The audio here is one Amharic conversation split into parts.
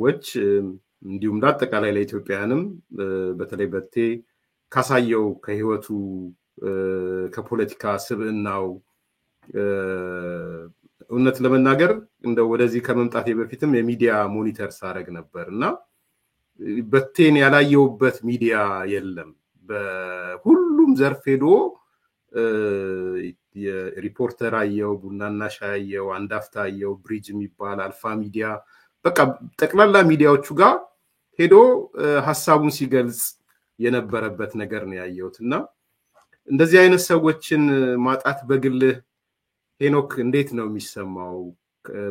ሰዎች እንዲሁም ለአጠቃላይ ለኢትዮጵያውያንም በተለይ በቴ ካሳየው ከህይወቱ ከፖለቲካ ስብዕናው እውነት ለመናገር እንደው ወደዚህ ከመምጣቴ በፊትም የሚዲያ ሞኒተር ሳረግ ነበርና በቴን ያላየውበት ሚዲያ የለም በሁሉም ዘርፍ ሄዶ የሪፖርተር አየው ቡናና ሻይ አየው አንዳፍታ አየው ብሪጅ የሚባል አልፋ ሚዲያ በቃ ጠቅላላ ሚዲያዎቹ ጋር ሄዶ ሐሳቡን ሲገልጽ የነበረበት ነገር ነው ያየውትና እንደዚህ አይነት ሰዎችን ማጣት በግልህ ሄኖክ እንዴት ነው የሚሰማው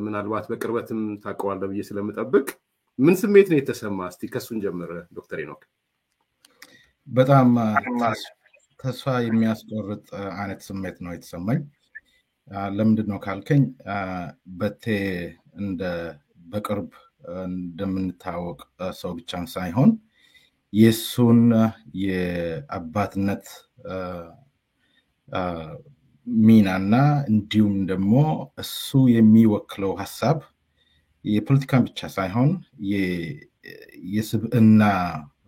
ምናልባት በቅርበትም ታቀዋለህ ብዬ ስለምጠብቅ ምን ስሜት ነው የተሰማ እስቲ ከሱን ጀምር ዶክተር ሄኖክ በጣም ተስፋ የሚያስቆርጥ አይነት ስሜት ነው የተሰማኝ ለምንድነው ካልከኝ በቴ እንደ በቅርብ እንደምንታወቅ ሰው ብቻም ሳይሆን የሱን የአባትነት ሚናና እንዲሁም ደግሞ እሱ የሚወክለው ሐሳብ የፖለቲካን ብቻ ሳይሆን የስብዕና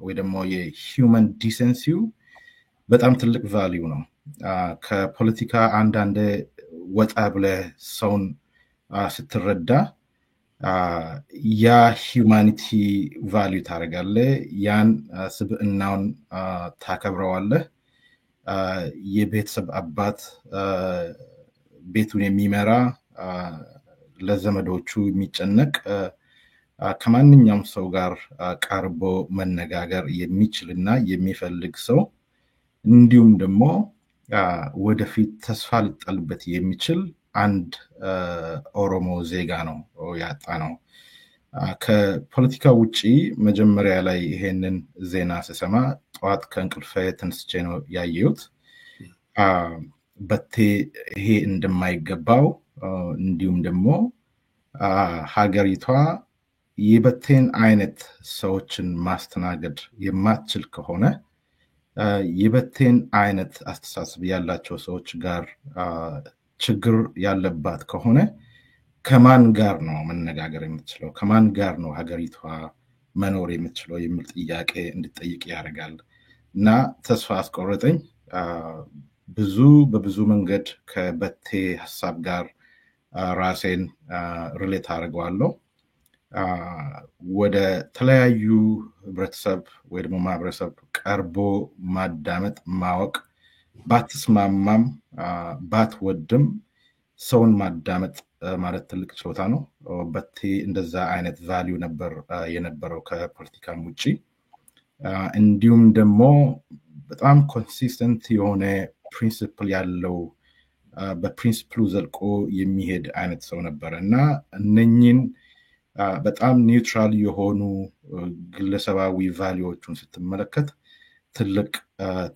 ወይ ደግሞ የሂውመን ዲሰንሲው በጣም ትልቅ ቫልዩ ነው ከፖለቲካ አንዳንድ ወጣ ብለ ሰውን ስትረዳ ያ ሂዩማኒቲ ቫልዩ ታረጋለህ ያን ስብዕናውን ታከብረዋለህ የቤተሰብ አባት ቤቱን የሚመራ ለዘመዶቹ የሚጨነቅ ከማንኛውም ሰው ጋር ቀርቦ መነጋገር የሚችልና የሚፈልግ ሰው እንዲሁም ደግሞ ወደፊት ተስፋ ሊጣልበት የሚችል አንድ ኦሮሞ ዜጋ ነው ያጣነው ከፖለቲካ ውጪ መጀመሪያ ላይ ይሄንን ዜና ስሰማ ጧት ከእንቅልፌ ተነስቼ ነው ያየሁት በቴ ይሄ እንደማይገባው እንዲሁም ደግሞ ሀገሪቷ የበቴን አይነት ሰዎችን ማስተናገድ የማትችል ከሆነ የበቴን አይነት አስተሳሰብ ያላቸው ሰዎች ጋር ችግር ያለባት ከሆነ ከማን ጋር ነው መነጋገር የምትችለው ከማን ጋር ነው ሀገሪቷ መኖር የምትችለው የሚል ጥያቄ እንድጠይቅ ያደርጋል እና ተስፋ አስቆረጠኝ በብዙ መንገድ ከበቴ ሐሳብ ጋር ራሴን ሪሌት አድርገዋለሁ ወደ ተለያዩ ህብረተሰብ ወይ ደግሞ ማህበረሰብ ቀርቦ ማዳመጥ ማወቅ ባትስማማም ባትወድም ሰውን ማዳመጥ ማለት ትልቅ ችሎታ ነው በቴ እንደዛ አይነት ቫልዩ ነበር የነበረው ከፖለቲካም ውጪ እንዲሁም ደግሞ በጣም ኮንሲስተንት የሆነ ፕሪንሲፕል ያለው በፕሪንሲፕሉ ዘልቆ የሚሄድ አይነት ሰው ነበርና እነኚህን በጣም ኒውትራል የሆኑ ግለሰባዊ ቫልዩዎችን ስትመለከት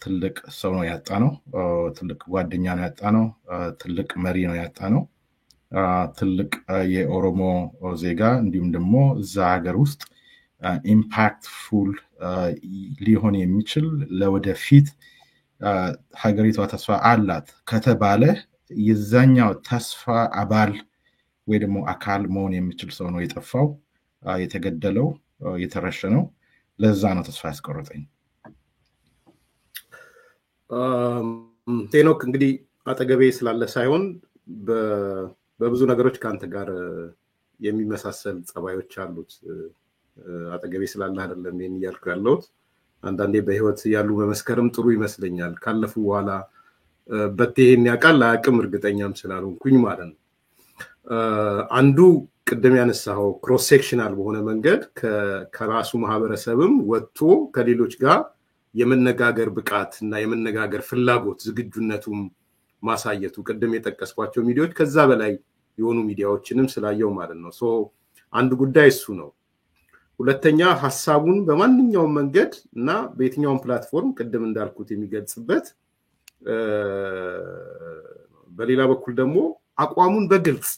ትልቅ ሰው ነው ያጣነው ትልቅ ጓደኛ ነው ያጣነው ትልቅ መሪ ነው ያጣነው ትልቅ የኦሮሞ ዜጋ እንዲሁም ደግሞ እዛ ሀገር ውስጥ ኢምፓክትፉል ሊሆን የሚችል ለወደፊት ሀገሪቷ ተስፋ አላት ከተባለ የዛኛው ተስፋ አባል ወይ ደግሞ አካል መሆን የሚችል ሰው ነው የጠፋው የተገደለው የተረሸነው ለዛ ነው ተስፋ ያስቆረጠኝ ቴኖክ እንግዲህ አጠገቤ ስላለ ሳይሆን በብዙ ነገሮች ካንተ ጋር የሚመሳሰል ጸባዮች አሉት አጠገቤ ስላለ አይደለም የሚያልኩ ያለውት አንዳንዴ በህይወት ያሉ በመስከረም ጥሩ ይመስለኛል ካለፉ በኋላ በቴን ያቃል አቅም እርግጠኛም ስላልሆንኩኝ ማለት ነው አንዱ ቅድም ያነሳው ክሮስ ሴክሽናል በሆነ መንገድ ከራሱ ማህበረሰብም ወጥቶ ከሌሎች ጋር የመነጋገር ብቃት እና የመነጋገር ፍላጎት ዝግጁነቱም ማሳየቱ ቅድም የጠቀስኳቸው ሚዲያዎች ከዛ በላይ የሆኑ ሚዲያዎችንም ስላየው ማለት ነው አንድ ጉዳይ እሱ ነው ሁለተኛ ሐሳቡን በማንኛውም መንገድ እና በየትኛውም ፕላትፎርም ቅድም እንዳልኩት የሚገልጽበት በሌላ በኩል ደግሞ አቋሙን በግልጽ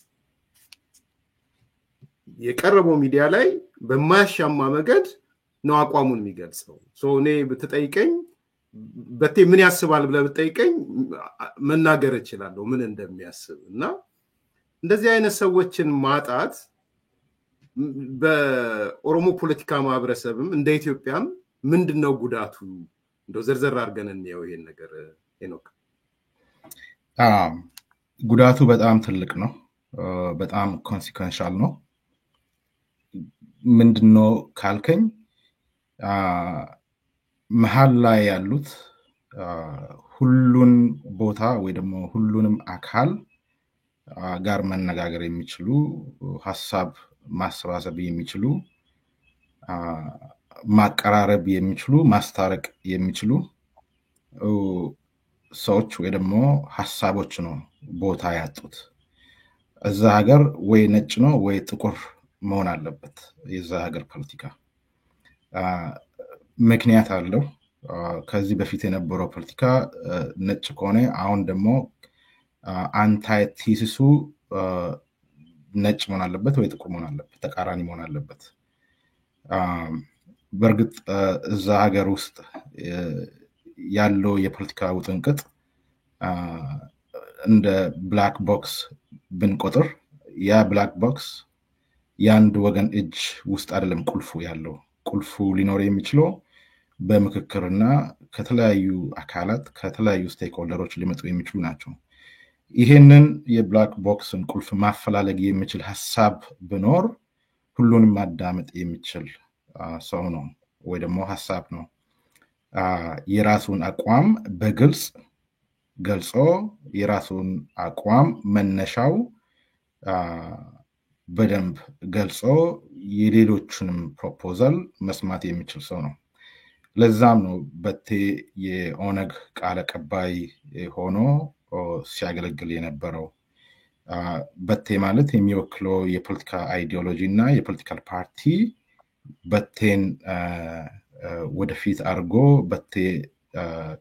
የቀረበው ሚዲያ ላይ በማያሻማ መንገድ ነው አቋሙን የሚገልጸው እኔ ብትጠይቀኝ በቴ ምን ያስባል ብለህ ብትጠይቀኝ መናገር እችላለሁ ምን እንደሚያስብ እና እንደዚህ አይነት ሰዎችን ማጣት በኦሮሞ ፖለቲካ ማህበረሰብም እንደ ኢትዮጵያም ምንድነው ጉዳቱ? እንደው ዘርዘር አድርገን እንየው ይሄን ነገር ሄኖክ። ጉዳቱ በጣም ትልቅ ነው። በጣም ኮንሲኩዌንሻል ነው። ምንድነው ካልከኝ መሀል ላይ ያሉት ሁሉን ቦታ ወይ ደግሞ ሁሉንም አካል ጋር መነጋገር የሚችሉ ሀሳብ ማሰባሰብ የሚችሉ ማቀራረብ የሚችሉ ማስታረቅ የሚችሉ ሰዎች ወይ ደግሞ ሀሳቦች ነው ቦታ ያጡት። እዛ ሀገር ወይ ነጭ ነው ወይ ጥቁር መሆን አለበት የዛ ሀገር ፖለቲካ። ምክንያት አለው። ከዚህ በፊት የነበረው ፖለቲካ ነጭ ከሆነ አሁን ደግሞ አንታይ ቲሲሱ ነጭ መሆን አለበት ወይ ጥቁር መሆን አለበት፣ ተቃራኒ መሆን አለበት። በእርግጥ እዛ ሀገር ውስጥ ያለው የፖለቲካ ውጥንቅጥ እንደ ብላክ ቦክስ ብንቆጥር ያ ብላክ ቦክስ የአንድ ወገን እጅ ውስጥ አይደለም ቁልፉ ያለው። ቁልፉ ሊኖር የሚችለው በምክክርና ከተለያዩ አካላት ከተለያዩ ስቴክሆልደሮች ሊመጡ የሚችሉ ናቸው። ይሄንን የብላክ ቦክስን ቁልፍ ማፈላለግ የሚችል ሀሳብ ቢኖር ሁሉንም ማዳመጥ የሚችል ሰው ነው ወይ ደግሞ ሀሳብ ነው። የራሱን አቋም በግልጽ ገልጾ የራሱን አቋም መነሻው በደንብ ገልጾ የሌሎችንም ፕሮፖዛል መስማት የሚችል ሰው ነው። ለዛም ነው በቴ የኦነግ ቃል አቀባይ ሆኖ ሲያገለግል የነበረው። በቴ ማለት የሚወክለው የፖለቲካ አይዲዮሎጂ እና የፖለቲካል ፓርቲ በቴን ወደፊት አድርጎ በቴ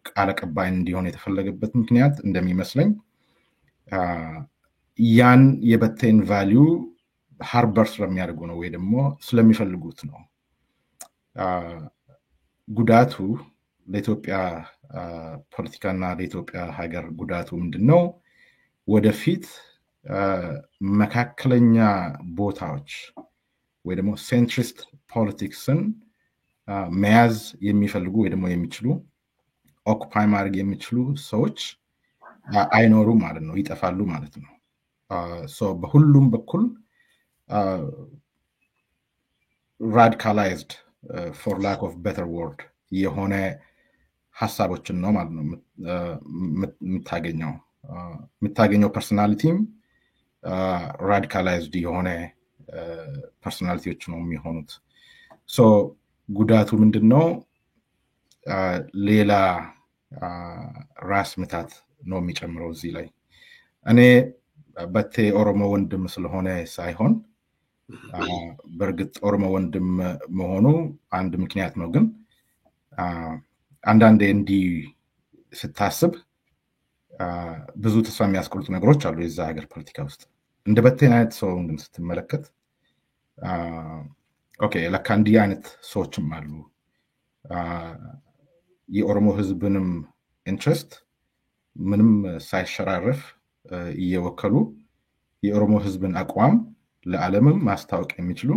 ቃል አቀባይ እንዲሆን የተፈለገበት ምክንያት እንደሚመስለኝ ያን የበቴን ቫሊዩ ሃርበር ስለሚያደርጉ ነው ወይ ደግሞ ስለሚፈልጉት ነው። ጉዳቱ ለኢትዮጵያ ፖለቲካና ለኢትዮጵያ ሀገር ጉዳቱ ምንድነው? ወደፊት መካከለኛ ቦታዎች ወይ ደግሞ ሴንትሪስት ፖለቲክስን መያዝ የሚፈልጉ ወይ ደግሞ የሚችሉ ኦኩፓይ ማድረግ የሚችሉ ሰዎች አይኖሩም ማለት ነው፣ ይጠፋሉ ማለት ነው። በሁሉም በኩል ራዲካላይዝድ ፎር ላክ ኦፍ ቤተር ወርድ የሆነ ሀሳቦችን ነው ማለት ነው የምታገኘው። ፐርሶናሊቲም ራዲካላይዝድ የሆነ ፐርሶናሊቲዎች ነው የሚሆኑት። ጉዳቱ ምንድነው? ሌላ ራስ ምታት ነው የሚጨምረው እዚህ ላይ። እኔ በቴ ኦሮሞ ወንድም ስለሆነ ሳይሆን በእርግጥ ኦሮሞ ወንድም መሆኑ አንድ ምክንያት ነው። ግን አንዳንዴ እንዲህ ስታስብ ብዙ ተስፋ የሚያስቆርጡ ነገሮች አሉ የዛ ሀገር ፖለቲካ ውስጥ። እንደ በቴን አይነት ሰው ግን ስትመለከት ኦኬ ለካ እንዲህ አይነት ሰዎችም አሉ። የኦሮሞ ህዝብንም ኢንትረስት ምንም ሳይሸራረፍ እየወከሉ የኦሮሞ ህዝብን አቋም ለዓለምም ማስታወቅ የሚችሉ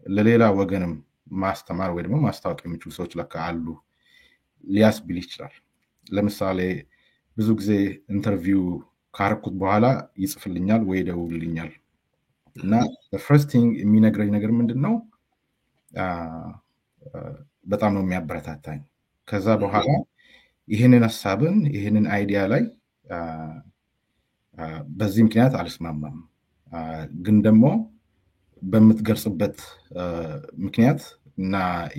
ለሌላ ወገንም ማስተማር ወይ ደግሞ ማስታወቅ የሚችሉ ሰዎች ለካ አሉ ሊያስብል ይችላል። ለምሳሌ ብዙ ጊዜ ኢንተርቪው ካረኩት በኋላ ይጽፍልኛል ወይ ደውልልኛል እና ፈርስት ቲንግ የሚነግረኝ ነገር ምንድነው? በጣም ነው የሚያበረታታኝ። ከዛ በኋላ ይህንን ሀሳብን ይህንን አይዲያ ላይ በዚህ ምክንያት አልስማማም፣ ግን ደግሞ በምትገልጽበት ምክንያት እና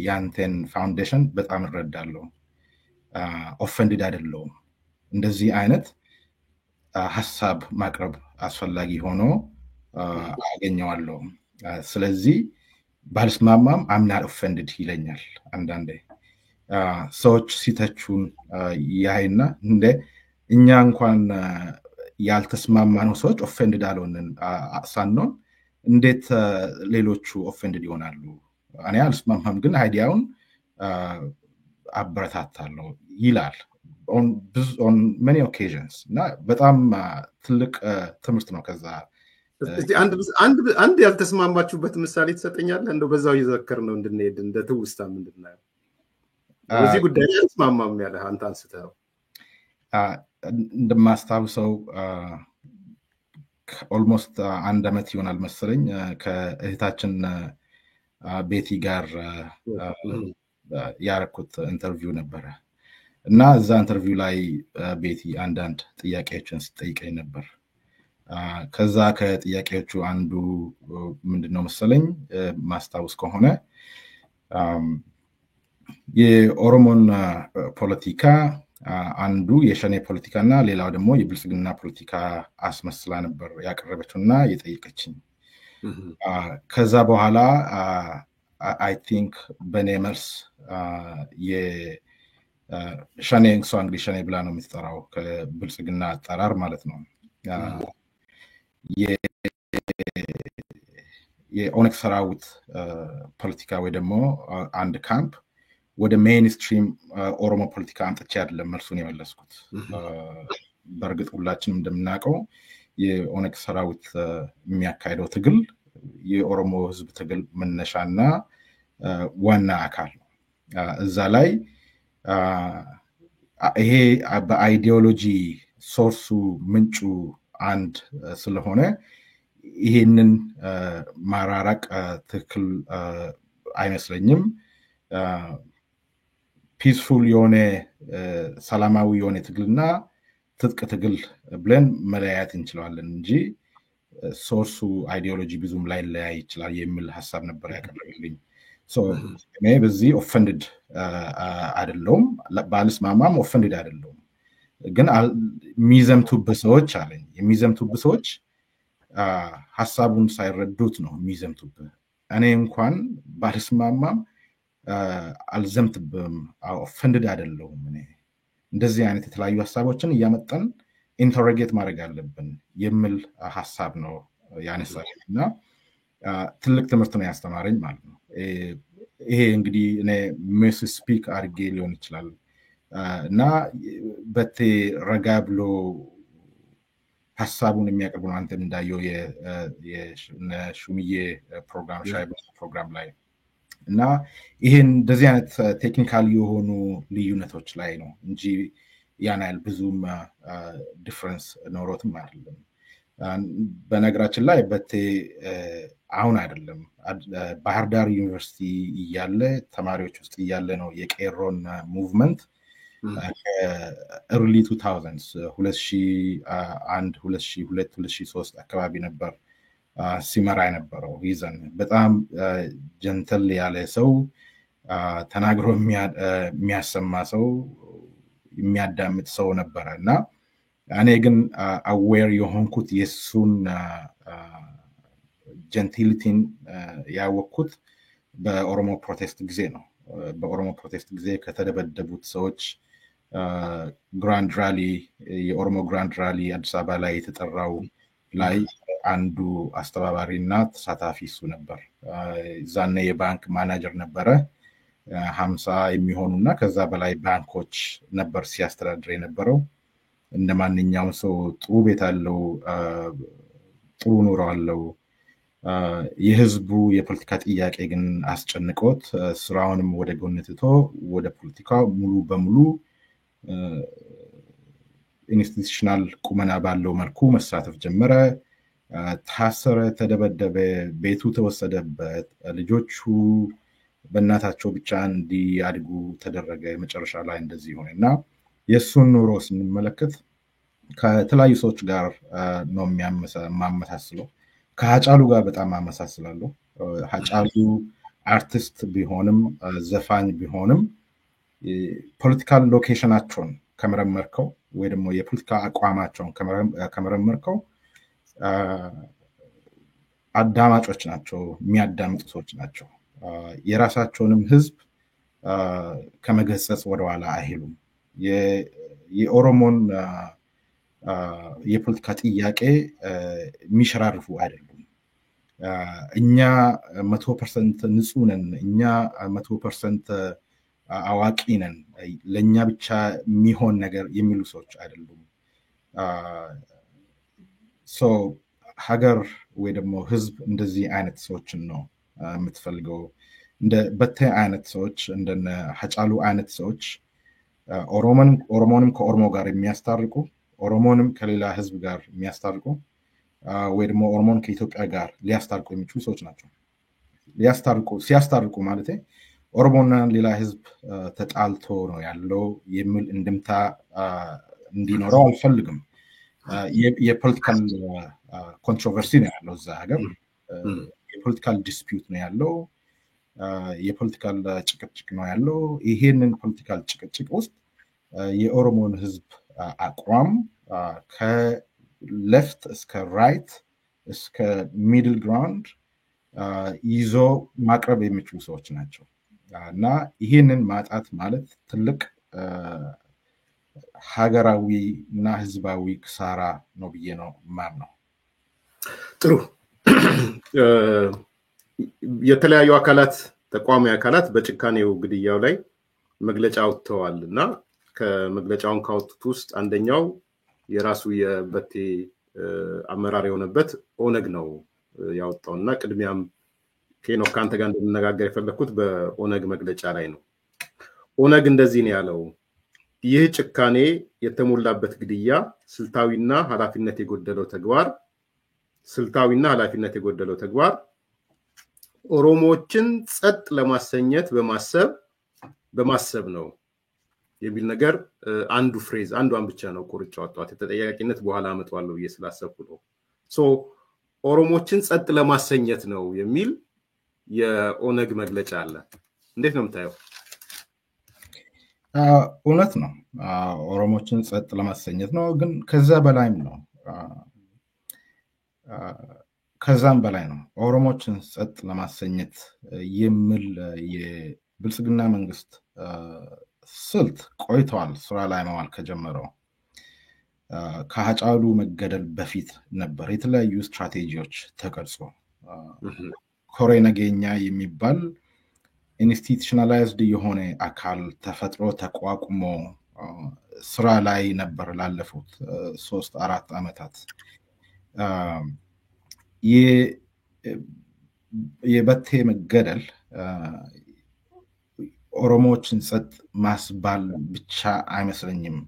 ያንተን ፋውንዴሽን በጣም እረዳለሁ፣ ኦፈንድድ አይደለሁም። እንደዚህ አይነት ሀሳብ ማቅረብ አስፈላጊ ሆኖ አገኘዋለሁ። ስለዚህ ባልስማማም አምናት ኦፈንድድ ይለኛል። አንዳንዴ ሰዎች ሲተቹን ያይና እንደ እኛ እንኳን ያልተስማማነው ሰዎች ኦፈንድድ አልሆንን ሳንሆን እንዴት ሌሎቹ ኦፈንድድ ይሆናሉ? እኔ አልስማማም፣ ግን አይዲያውን አበረታታለሁ ይላል on many occasions። እና በጣም ትልቅ ትምህርት ነው ከዛ እስቲ አንድ ያልተስማማችሁበት ምሳሌ ትሰጠኛለህ? እንደው በዛው እየዘከር ነው እንድንሄድ እንደ ትውስታ እንድናየው። በዚህ ጉዳይ ላይ አልስማማም ያለህ አንተ አንስተኸው። እንደማስታውሰው ኦልሞስት 1 ዓመት ይሆናል መሰለኝ ከእህታችን ቤቲ ጋር ያረኩት ኢንተርቪው ነበረ እና እዛ ኢንተርቪው ላይ ቤቲ አንዳንድ ጥያቄዎችን ስጠይቀኝ ነበር። ከዛ ከጥያቄዎቹ አንዱ ምንድነው መሰለኝ ማስታወስ ከሆነ የኦሮሞን ፖለቲካ አንዱ የሸኔ ፖለቲካና ሌላው ደግሞ የብልጽግና ፖለቲካ አስመስላ ነበር ያቀረበችውና የጠየቀችኝ። ከዛ በኋላ አይ ቲንክ በኔ መልስ የሸኔ እንግዲህ ሸኔ ብላ ነው የምትጠራው ከብልጽግና አጠራር ማለት ነው። የኦነግ ሰራዊት ፖለቲካ ወይ ደግሞ አንድ ካምፕ ወደ ሜይንስትሪም ኦሮሞ ፖለቲካ አምጥቼ አይደለም መልሱን የመለስኩት። በእርግጥ ሁላችንም እንደምናውቀው የኦነግ ሰራዊት የሚያካሂደው ትግል የኦሮሞ ህዝብ ትግል መነሻና ዋና አካል ነው። እዛ ላይ ይሄ በአይዲዮሎጂ ሶርሱ ምንጩ አንድ ስለሆነ ይሄንን ማራራቅ ትክክል አይመስለኝም። ፒስፉል የሆነ ሰላማዊ የሆነ ትግልና ትጥቅ ትግል ብለን መለያየት እንችላለን እንጂ ሶርሱ አይዲዮሎጂ ብዙም ላይ ለያይ ይችላል የሚል ሐሳብ ነበር ያቀረበልኝ። እኔ በዚህ ኦፈንድድ አይደለሁም፣ ባልስማማም ኦፈንድድ አይደለሁም። ግን የሚዘምቱብህ ሰዎች አለኝ። የሚዘምቱብህ ሰዎች ሐሳቡን ሳይረዱት ነው የሚዘምቱብህ። እኔ እንኳን ባልስማማም አልዘምትብም፣ ኦፈንድድ አይደለሁም። እኔ እንደዚህ አይነት የተለያዩ ሐሳቦችን እያመጣን ኢንተሮጌት ማድረግ አለብን የሚል ሐሳብ ነው ያነሳኝና ትልቅ ትምህርት ነው ያስተማረኝ ማለት ነው። ይሄ እንግዲህ እኔ ሚስ ስፒክ አድርጌ ሊሆን ይችላል እና በቴ ረጋ ብሎ ሐሳቡን የሚያቀርቡ ነው። አንተም እንዳየው የሹምዬ ፕሮግራም ሻይ ፕሮግራም ላይ እና ይሄን እንደዚህ አይነት ቴክኒካል የሆኑ ልዩነቶች ላይ ነው እንጂ ያን ያህል ብዙም ዲፍረንስ ኖሮትም አይደለም። በነገራችን ላይ በቴ አሁን አይደለም ባህር ዳር ዩኒቨርሲቲ እያለ ተማሪዎች ውስጥ እያለ ነው የቄሮን ሙቭመንት ኤርሊ 2000s 2001 2002 2003 አካባቢ ነበር ሲመራ የነበረው። ይዘን በጣም ጀንተል ያለ ሰው፣ ተናግሮ የሚያሰማ ሰው፣ የሚያዳምጥ ሰው ነበረ እና እኔ ግን አዌር የሆንኩት የሱን ጀንቲሊቲን ያወቅኩት በኦሮሞ ፕሮቴስት ጊዜ ነው። በኦሮሞ ፕሮቴስት ጊዜ ከተደበደቡት ሰዎች ግራንድ ራሊ የኦሮሞ ግራንድ ራሊ አዲስ አበባ ላይ የተጠራው ላይ አንዱ አስተባባሪና ተሳታፊ እሱ ነበር። ዛኔ የባንክ ማናጀር ነበረ። 50 የሚሆኑና ከዛ በላይ ባንኮች ነበር ሲያስተዳድር የነበረው። እንደ ማንኛውም ሰው ጥሩ ቤት አለው፣ ጥሩ ኑሮ አለው። የህዝቡ የፖለቲካ ጥያቄ ግን አስጨንቆት ስራውንም ወደ ጎን ትቶ ወደ ፖለቲካው ሙሉ በሙሉ ኢንስቲቱሽናል ቁመና ባለው መልኩ መሳተፍ ጀመረ። ታሰረ፣ ተደበደበ፣ ቤቱ ተወሰደበት፣ ልጆቹ በእናታቸው ብቻ እንዲያድጉ ተደረገ። መጨረሻ ላይ እንደዚህ ሆነ እና የእሱን ኑሮ ስንመለከት ከተለያዩ ሰዎች ጋር ነው ማመሳስለው። ከሀጫሉ ጋር በጣም አመሳስላለሁ። ሀጫሉ አርቲስት ቢሆንም ዘፋኝ ቢሆንም ፖለቲካል ሎኬሽናቸውን ከመረመርከው ወይ ደግሞ የፖለቲካ አቋማቸውን ከመረመርከው አዳማጮች ናቸው፣ የሚያዳምጡ ሰዎች ናቸው። የራሳቸውንም ህዝብ ከመገሰጽ ወደኋላ አይሄሉም። የኦሮሞን የፖለቲካ ጥያቄ የሚሸራርፉ አይደሉም። እኛ 100% ንጹህ ነን፣ እኛ 100% አዋቂ ነን፣ ለእኛ ብቻ የሚሆን ነገር የሚሉ ሰዎች አይደሉም። ሀገር ወይ ደግሞ ህዝብ እንደዚህ አይነት ሰዎችን ነው የምትፈልገው። እንደ በቴ አይነት ሰዎች እንደነ ሀጫሉ አይነት ሰዎች ኦሮሞንም ከኦሮሞ ጋር የሚያስታርቁ፣ ኦሮሞንም ከሌላ ህዝብ ጋር የሚያስታርቁ ወይ ደግሞ ኦሮሞን ከኢትዮጵያ ጋር ሊያስታርቁ የሚችሉ ሰዎች ናቸው። ሲያስታርቁ ማለት ኦሮሞና ሌላ ህዝብ ተጣልቶ ነው ያለው የሚል እንድምታ እንዲኖረው አልፈልግም። የፖለቲካል ኮንትሮቨርሲ ነው ያለው እዛ ሀገር፣ የፖለቲካል ዲስፒዩት ነው ያለው፣ የፖለቲካል ጭቅጭቅ ነው ያለው። ይሄንን ፖለቲካል ጭቅጭቅ ውስጥ የኦሮሞን ህዝብ አቋም ከሌፍት እስከ ራይት እስከ ሚድል ግራውንድ ይዞ ማቅረብ የሚችሉ ሰዎች ናቸው እና ይህንን ማጣት ማለት ትልቅ ሀገራዊ እና ህዝባዊ ክሳራ ነው ብዬ ነው የማምነው። ጥሩ። የተለያዩ አካላት ተቋማዊ አካላት በጭካኔው ግድያው ላይ መግለጫ አውጥተዋል እና ከመግለጫውን ካወጡት ውስጥ አንደኛው የራሱ የበቴ አመራር የሆነበት ኦነግ ነው ያወጣው እና ቅድሚያም ሄኖክ ከአንተ ጋር እንድንነጋገር የፈለኩት በኦነግ መግለጫ ላይ ነው። ኦነግ እንደዚህ ነው ያለው: ይህ ጭካኔ የተሞላበት ግድያ ስልታዊና ኃላፊነት የጎደለው ተግባር ኦሮሞዎችን ጸጥ ለማሰኘት በማሰብ ነው የሚል ነገር አንዱ ፍሬዝ አንዷን ብቻ ነው ቁርጫ ወጣት። የተጠያቂነት በኋላ አመጣዋለሁ ብዬ ስላሰብኩ ነው። ኦሮሞዎችን ጸጥ ለማሰኘት ነው የሚል የኦነግ መግለጫ አለ። እንዴት ነው የምታየው? እውነት ነው፣ ኦሮሞዎችን ጸጥ ለማሰኘት ነው፣ ግን ከዛ በላይም ነው። ከዛም በላይ ነው። ኦሮሞዎችን ጸጥ ለማሰኘት የሚል የብልጽግና መንግስት ስልት ቆይተዋል ስራ ላይ መዋል ከጀመረው። ከሀጫሉ መገደል በፊት ነበር የተለያዩ ስትራቴጂዎች ተቀርጾ ኮሬ ነገኛ የሚባል ኢንስቲቱሽናላይዝድ የሆነ አካል ተፈጥሮ ተቋቁሞ ስራ ላይ ነበር ላለፉት 3-4 ዓመታት። የበቴ መገደል ኦሮሞዎችን ጸጥ ማስባል ብቻ አይመስለኝም።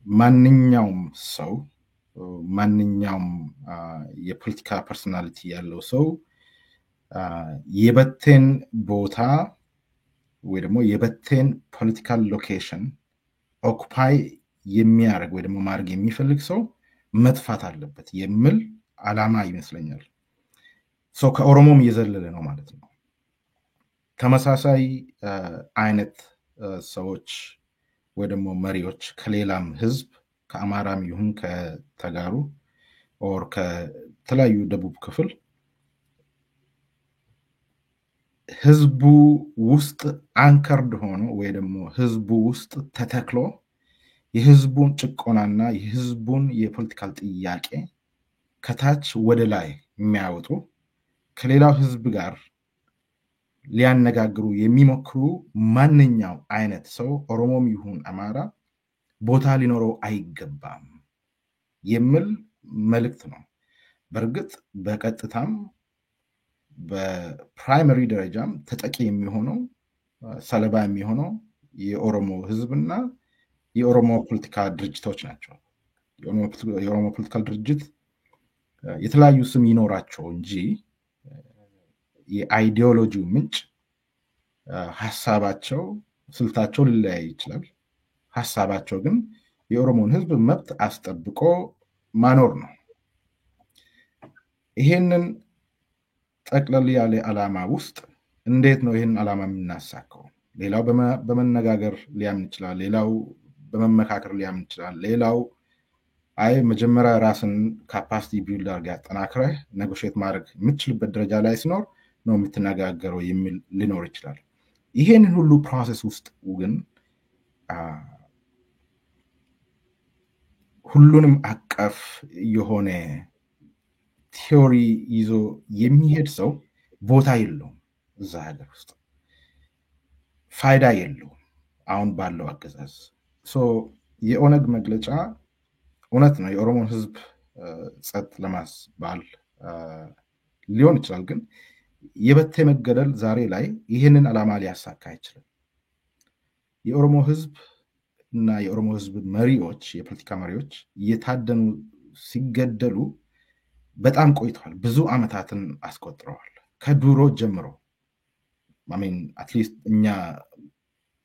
ማንኛውም ሰው ማንኛውም የፖለቲካ ፐርሶናሊቲ ያለው ሰው የበቴን ቦታ ወይ ደግሞ የበቴን ፖለቲካል ሎኬሽን ኦኩፓይ የሚያደርግ ወይ ደግሞ ማድረግ የሚፈልግ ሰው መጥፋት አለበት የሚል ዓላማ ይመስለኛል። ከኦሮሞም እየዘለለ ነው ማለት ነው። ተመሳሳይ አይነት ሰዎች ወይ ደግሞ መሪዎች ከሌላም ህዝብ ከአማራም ይሁን ከተጋሩ ኦር ከተለያዩ ደቡብ ክፍል ህዝቡ ውስጥ አንከርድ ሆኖ ወይ ደግሞ ህዝቡ ውስጥ ተተክሎ የህዝቡን ጭቆናና የህዝቡን የፖለቲካል ጥያቄ ከታች ወደ ላይ የሚያወጡ ከሌላው ህዝብ ጋር ሊያነጋግሩ የሚሞክሩ ማንኛው አይነት ሰው ኦሮሞም ይሁን አማራ ቦታ ሊኖረው አይገባም የሚል መልእክት ነው። በእርግጥ በቀጥታም በፕራይመሪ ደረጃም ተጠቂ የሚሆነው ሰለባ የሚሆነው የኦሮሞ ህዝብና የኦሮሞ ፖለቲካ ድርጅቶች ናቸው። የኦሮሞ ፖለቲካል ድርጅት የተለያዩ ስም ይኖራቸው እንጂ የአይዲዮሎጂው ምንጭ ሐሳባቸው ስልታቸው ሊለያይ ይችላል። ሐሳባቸው ግን የኦሮሞን ህዝብ መብት አስጠብቆ ማኖር ነው። ይሄንን ጠቅለል ያለ ዓላማ ውስጥ እንዴት ነው ይሄን ዓላማ የምናሳካው? ሌላው በመነጋገር ሊያምን ይችላል፣ ሌላው በመመካከር ሊያምን ይችላል፣ ሌላው አይ መጀመሪያ ራስን ካፓሲቲ ቢልድ አድርገህ አጠናክረህ ኔጎሽየት ማድረግ የምትችልበት ደረጃ ላይ ሲኖር ነው የምትነጋገረው የሚል ሊኖር ይችላል። ይሄንን ሁሉ ፕሮሰስ ውስጥ ግን ሁሉንም አቀፍ የሆነ ቲዮሪ ይዞ የሚሄድ ሰው ቦታ የለውም፣ እዛ ሀገር ውስጥ ፋይዳ የለውም አሁን ባለው አገዛዝ። የኦነግ መግለጫ እውነት ነው የኦሮሞን ህዝብ ጸጥ ለማስባል ሊሆን ይችላል። ግን የበቴ መገደል ዛሬ ላይ ይህንን ዓላማ ሊያሳካ አይችልም። የኦሮሞ ህዝብ እና የኦሮሞ ህዝብ መሪዎች፣ የፖለቲካ መሪዎች እየታደኑ ሲገደሉ በጣም ቆይተዋል። ብዙ ዓመታትን አስቆጥረዋል። ከድሮ ጀምሮ አትሊስት እኛ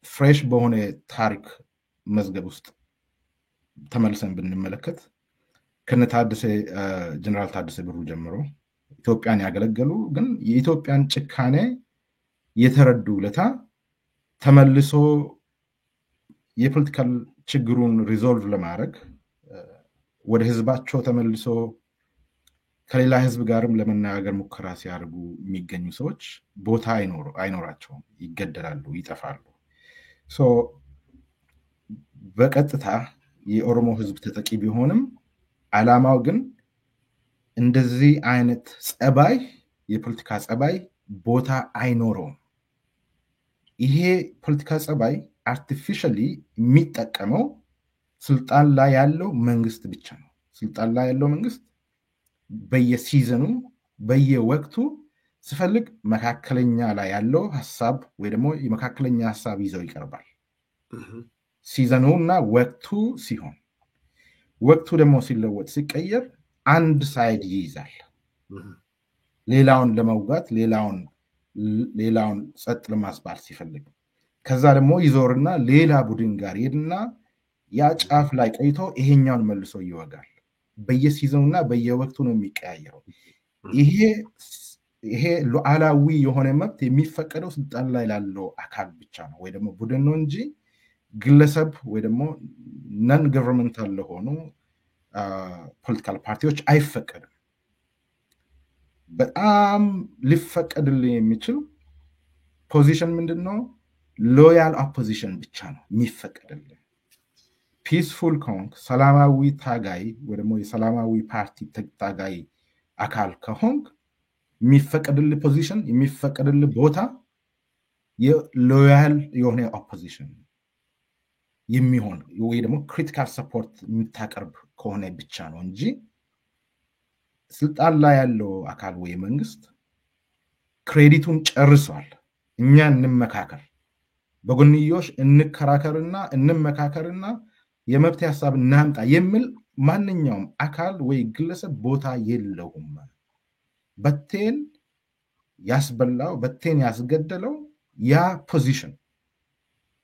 ፍሬሽ በሆነ ታሪክ መዝገብ ውስጥ ተመልሰን ብንመለከት ጀነራል ታደሰ ብሩ ጀምሮ ኢትዮጵያን ያገለገሉ ግን የኢትዮጵያን ጭካኔ የተረዱ ለታ ተመልሶ የፖለቲካል ችግሩን ሪዞልቭ ለማድረግ ወደ ህዝባቸው ተመልሶ ከሌላ ህዝብ ጋርም ለመነጋገር ሙከራ ሲያደርጉ የሚገኙ ሰዎች ቦታ አይኖራቸውም፣ ይገደላሉ፣ ይጠፋሉ። በቀጥታ የኦሮሞ ህዝብ ተጠቂ ቢሆንም ዓላማው ግን እንደዚህ አይነት ጸባይ፣ የፖለቲካ ጸባይ ቦታ አይኖረውም። ይሄ ፖለቲካ ጸባይ አርቲፊሻሊ የሚጠቀመው ስልጣን ላይ ያለው መንግስት ብቻ ነው። ስልጣን ላይ ያለው መንግስት በየሲዘኑ በየወቅቱ ሲፈልግ መካከለኛ ላይ ያለው ሐሳብ ወይ ደግሞ የመካከለኛ ሐሳብ ይዘው ይቀርባል። ሲዘኑና ወቅቱ ሲሆን፣ ወቅቱ ደግሞ ሲለወጥ ሲቀየር አንድ ሳይድ ይይዛል። ሌላውን ለመውጋት ሌላውን ጸጥ ለማስባል ሲፈልግ ከዛ ደግሞ ይዞርና ሌላ ቡድን ጋር ይሄድና ያ ጫፍ ላይ ቆይቶ ይሄኛውን መልሶ ይወጋል። በየሲዘኑና በየወቅቱ ነው የሚቀያየረው። ይሄ ሉዓላዊ የሆነ መብት የሚፈቀደው ስልጣን ላይ ላለው አካል ብቻ ነው ወይ ደግሞ ቡድን ነው እንጂ ግለሰብ ወይ ደግሞ ነን ገቨርንመንታል ለሆኑ ፖለቲካል ፓርቲዎች አይፈቀድም። በጣም ሊፈቀድልህ የሚችል ፖዚሽን ምንድነው? ሎያል ኦፖዚሽን ብቻ ነው የሚፈቀድልህ። ፒስፉል ከሆንክ፣ ሰላማዊ ታጋይ ወይ ደግሞ የሰላማዊ ፓርቲ ታጋይ አካል ከሆንክ የሚፈቀድልህ ፖዚሽን፣ የሚፈቀድልህ ቦታ የሎያል የሆነ ኦፖዚሽን የሚሆን ወይ ደግሞ ክሪቲካል ሰፖርት የምታቀርብ ከሆነ ብቻ ነው እንጂ ስልጣን ላይ ያለው አካል ወይ መንግስት ክሬዲቱን ጨርሷል፣ እኛ እንመካከር፣ በጎንዮሽ እንመካከርና የመብት ሐሳብ እናምጣ የሚል ማንኛውም አካል ወይ ግለሰብ ቦታ የለውም። በቴን ያስበላው፣ በቴን ያስገደለው ያ ፖዚሽን፣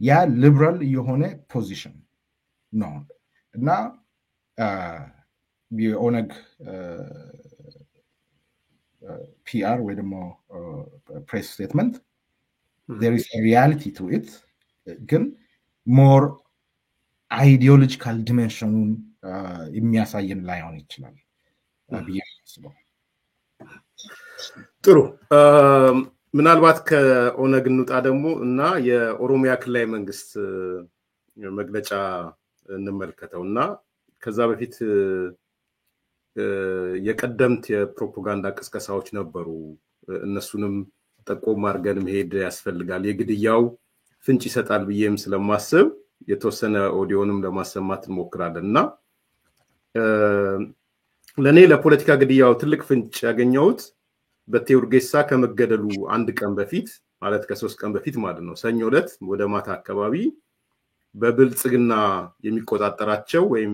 ያ ሊበራል የሆነ ፖዚሽን ነው እና የኦነግ ፒአር ወይ ደግሞ ፕሬስ ስቴትመንት there is a reality to it ግን ሞር አይዲዮሎጂካል ዲሜንሽኑን የሚያሳየን ላይሆን ይችላል ብዬ አስባለሁ። ጥሩ። ምናልባት ከኦነግ እንውጣ ደግሞ እና የኦሮሚያ ክልላዊ መንግስት መግለጫ እንመልከተውና ከዛ በፊት የቀደምት የፕሮፓጋንዳ ቅስቀሳዎች ነበሩ። እነሱንም ጠቆም አድርገን መሄድ ያስፈልጋል። የግድያው ፍንጭ ይሰጣል ብዬም ስለማስብ የተወሰነ ኦዲዮንም ለማሰማት እንሞክራለንና ለኔ ለፖለቲካ ግድያው ትልቅ ፍንጭ ያገኘሁት በቴ ኡርጌሳ ከመገደሉ አንድ ቀን በፊት ማለት ከ3 ቀን በፊት ማለት ነው፣ ሰኞ ዕለት ወደ ማታ አካባቢ በብልጽግና የሚቆጣጠራቸው ወይም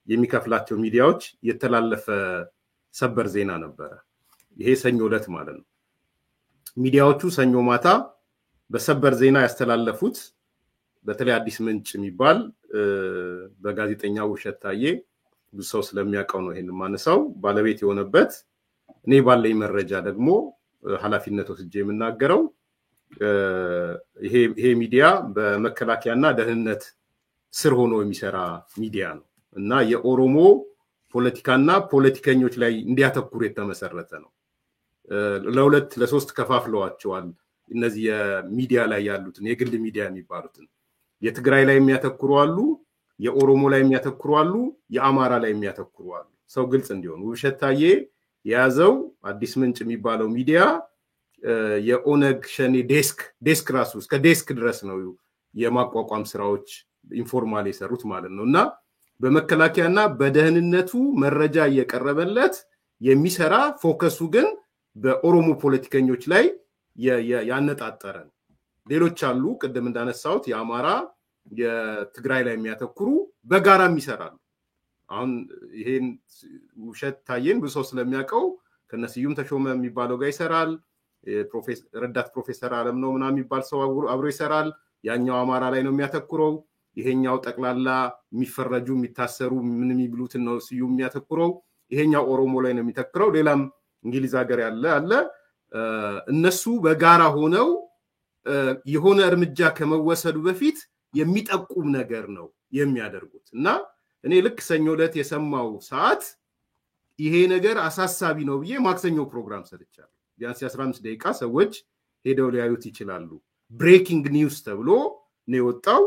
የሚከፍላቸው ሚዲያዎች የተላለፈ ሰበር ዜና ነበረ። ይሄ ሰኞ ዕለት ማለት ነው። ሚዲያዎቹ ሰኞ ማታ በሰበር ዜና ያስተላለፉት በተለይ አዲስ ምንጭ የሚባል በጋዜጠኛ ውብሸት ታዬ ብዙ ሰው ስለሚያውቀው ነው ይሄን ማነሳው፣ ባለቤት የሆነበት እኔ ባለኝ መረጃ ደግሞ ኃላፊነት ወስጄ የምናገረው ይሄ ሚዲያ በመከላከያና ደህንነት ስር ሆኖ የሚሰራ ሚዲያ ነው እና የኦሮሞ ፖለቲካና ፖለቲከኞች ላይ እንዲያተኩር የተመሰረተ ነው። ለሁለት ለሶስት ከፋፍለዋቸዋል። እነዚህ የሚዲያ ላይ ያሉትን የግል ሚዲያ የሚባሉትን የትግራይ ላይ የሚያተኩሩ አሉ፣ የኦሮሞ ላይ የሚያተኩሩ አሉ፣ የአማራ ላይ የሚያተኩሩ አሉ። ሰው ግልጽ እንዲሆን ውብሸት ታዬ የያዘው አዲስ ምንጭ የሚባለው ሚዲያ የኦነግ ሸኔ ዴስክ ራሱ እስከ ዴስክ ድረስ ነው የማቋቋም ስራዎች ኢንፎርማል የሰሩት ማለት ነው እና በመከላከያና በደህንነቱ መረጃ እየቀረበለት የሚሰራ ፎከሱ ግን በኦሮሞ ፖለቲከኞች ላይ ያነጣጠረ ነው። ሌሎች አሉ ቅድም እንዳነሳሁት የአማራ የትግራይ ላይ የሚያተኩሩ በጋራም ይሰራሉ። አሁን ይሄን ውሸት ታየን ብዙ ሰው ስለሚያውቀው ከነስዩም ተሾመ የሚባለው ጋር ይሰራል። ረዳት ፕሮፌሰር አለም ነው ምናምን የሚባል ሰው አብሮ ይሰራል። ያኛው አማራ ላይ ነው የሚያተኩረው። ይሄኛው ጠቅላላ የሚፈረጁ የሚታሰሩ ምን የሚብሉትን ነው ስዩም የሚያተኩረው። ይሄኛው ኦሮሞ ላይ ነው የሚተክረው። ሌላም እንግሊዝ ሀገር ያለ አለ። እነሱ በጋራ ሆነው የሆነ እርምጃ ከመወሰዱ በፊት የሚጠቁም ነገር ነው የሚያደርጉት እና እኔ ልክ ሰኞ ዕለት የሰማው ሰዓት ይሄ ነገር አሳሳቢ ነው ብዬ ማክሰኞ ፕሮግራም ሰርቻለሁ። ቢያንስ 15 ደቂቃ ሰዎች ሄደው ሊያዩት ይችላሉ። ብሬኪንግ ኒውስ ተብሎ ነው የወጣው።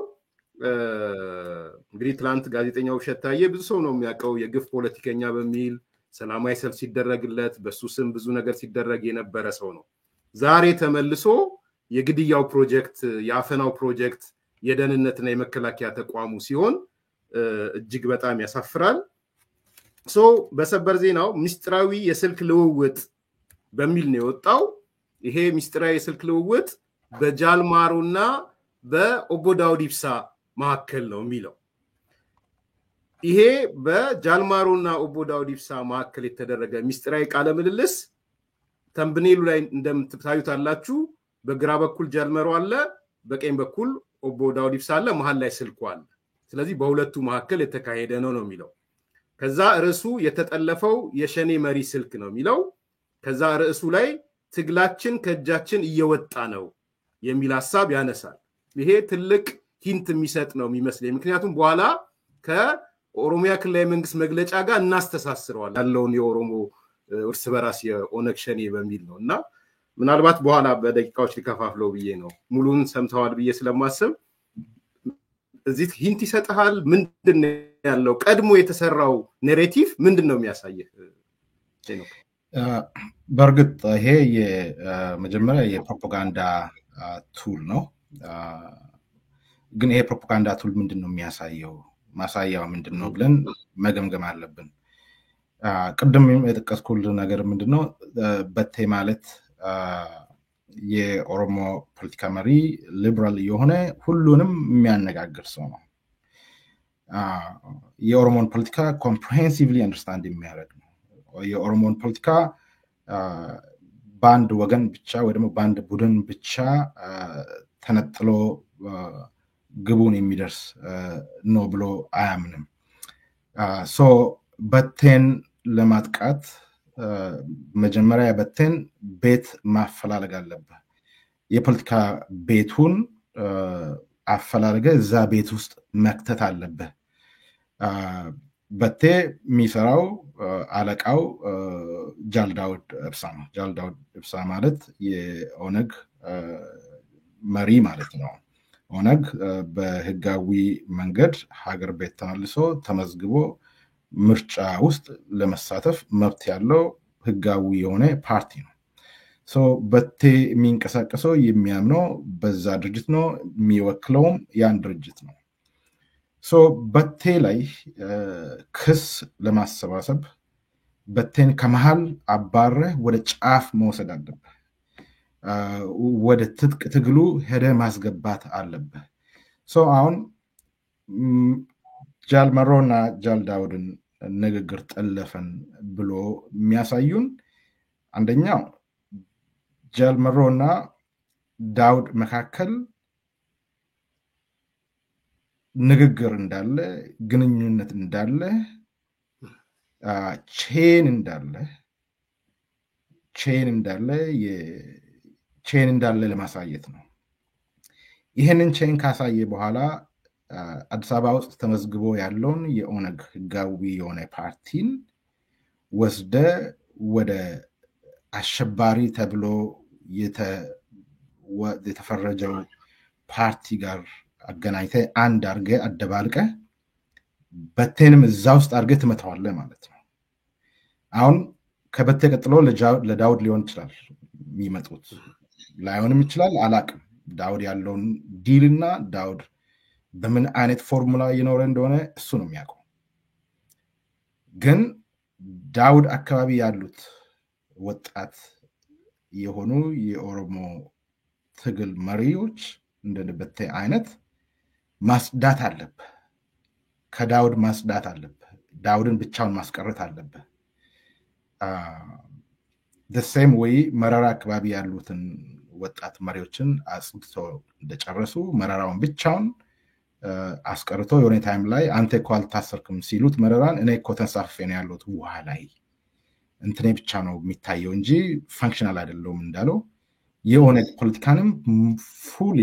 እንግዲህ ትላንት ጋዜጠኛው ውብሸት ታዬ ብዙ ሰው ነው የሚያውቀው የግፍ ፖለቲከኛ በሚል ሰላማዊ ሰልፍ ሲደረግለት በሱ ስም ብዙ ነገር ሲደረግ የነበረ ሰው ነው። ዛሬ ተመልሶ የግድያው ፕሮጀክት የአፈናው ፕሮጀክት የደህንነትና የመከላከያ ተቋሙ ሲሆን እጅግ በጣም ያሳፍራል። በሰበር ዜናው ሚስጥራዊ የስልክ ልውውጥ በሚል ነው የወጣው። ይሄ ሚስጥራዊ የስልክ ልውውጥ በጃልማሮና በኦቦ ዳውድ ኢብሳ መካከል ነው የሚለው። ይሄ በጃልማሮና ኦቦ ዳውድ ኢብሳ መካከል የተደረገ ሚስጥራዊ ቃለ ምልልስ ተምብኔሉ ላይ እንደምታዩታላችሁ በግራ በኩል ጃልማሮ አለ፣ በቀኝ በኩል ኦቦ ዳውድ ኢብሳ አለ፣ መሃል ላይ ስልኩ አለ። ስለዚህ በሁለቱ መካከል የተካሄደ ነው የሚለው። ከዛ ርዕሱ የተጠለፈው የሸኔ መሪ ስልክ ነው የሚለው። ከዛ ርዕሱ ላይ ትግላችን ከእጃችን እየወጣ ነው የሚል ሐሳብ ያነሳል። ይሄ ትልቅ ሂንት የሚሰጥ ነው የሚመስለኝ። ምክንያቱም በኋላ ከኦሮሚያ ክልላዊ መንግስት መግለጫ ጋር እናስተሳስረዋል ያለውን የኦሮሞ እርስ በራስ የኦነግ ሸኔ በሚል ነው እና ምናልባት በኋላ በደቂቃዎች ሊከፋፍለው ብዬ ነው። ሙሉን ሰምተዋል ብዬ ስለማስብ እዚህ ሂንት ይሰጣል። ምንድነው ያለው ቀድሞ የተሰራው ናሬቲቭ ምንድነው የሚያሳየው? በእርግጥ ይሄ የመጀመሪያ የፕሮፓጋንዳ ቱል ነው። ግን ይሄ ፕሮፓጋንዳ ቱል ምንድነው የሚያሳየው? ማሳያው ምንድነው ብለን መገምገም አለብን። ቅድም የጠቀስኩልህ ነገር ምንድነው? በቴ ማለት የኦሮሞ ፖለቲካ መሪ ሊበራል የሆነ ሁሉንም የሚያነጋግር ሰው ነው። የኦሮሞን ፖለቲካ ኮምፕሬሄንሲቭሊ አንደርስታንድ የሚያደርግ ነው። የኦሮሞን ፖለቲካ በአንድ ወገን ብቻ ወይ ደግሞ በአንድ ቡድን ብቻ ተነጥሎ ግቡን የሚደርስ ነው ብሎ አያምንም። በቴን ለማጥቃት መጀመሪያ በቴን ቤት ማፈላለግ አለበት። የፖለቲካ ቤቱን አፈላለገ እዛ ቤት ውስጥ መክተት አለበት። በቴ የሚሰራው አለቃው ጃልዳውድ ኢብሳ ነው። ጃልዳውድ ኢብሳ ማለት የኦነግ መሪ ማለት ነው። ኦነግ በህጋዊ መንገድ ሀገር ቤት ተመልሶ ተመዝግቦ ምርጫ ውስጥ ለመሳተፍ መብት ያለው ህጋዊ የሆነ ፓርቲ ነው። በቴ የሚንቀሳቀሰው የሚያምነው በዛ ድርጅት ነው፣ የሚወክለውም ያን ድርጅት ነው። በቴ ላይ ክስ ለማሰባሰብ በቴን ከመሃል አባረ ወደ ጫፍ መውሰድ አለበት። ወደ ትጥቅ ትግሉ ሄደ ማስገባት አለበት። አሁን ጃልመሮና ጃልዳውድን ንግግር ጠለፈን ብሎ የሚያሳዩን አንደኛው ጃልመሮና ዳውድ መካከል ንግግር እንዳለ፣ ግንኙነት እንዳለ፣ ቼን እንዳለ ለማሳየት ነው። ይህንን ቼን ካሳየ በኋላ አዲስ አበባ ውስጥ ተመዝግቦ ያለውን የኦነግ ህጋዊ የሆነ ፓርቲን ወስደ ወደ አሸባሪ ተብሎ የተፈረጀው ፓርቲ ጋር አገናኝተ አንድ አርገ አደባልቀ በቴንም እዛ ውስጥ አርገ ትመታዋለህ ማለት ነው። አሁን ከበቴ ቀጥሎ ለዳውድ ሊሆን ይችላል የሚመጡት፣ ላይሆንም ይችላል አላቅም። ዳውድ ያለውን ዲልና ዳውድ በምን አይነት ፎርሙላ እየኖረ እንደሆነ እሱ ነው የሚያውቀው። ግን ዳውድ አካባቢ ያሉት ወጣት የሆኑ የኦሮሞ ትግል መሪዎች እንደ በቴ አይነት ማስዳት አለብህ። ከዳውድ ማስዳት አለብህ። ዳውድን ብቻውን ማስቀረት አለብህ። ሴም ወይ መረራ አካባቢ ያሉትን ወጣት መሪዎችን አጽድቶ እንደጨረሱ መረራውን ብቻውን አስቀርቶ የሆነ ታይም ላይ አንተ እኮ አልታሰርክም ሲሉት መረራን እኔ እኮ ተንሳፍፌ ነው ያለሁት ውሃ ላይ እንትኔ ብቻ ነው የሚታየው እንጂ ፋንክሽናል አይደለውም እንዳለው የኦነግ ፖለቲካንም ፉሊ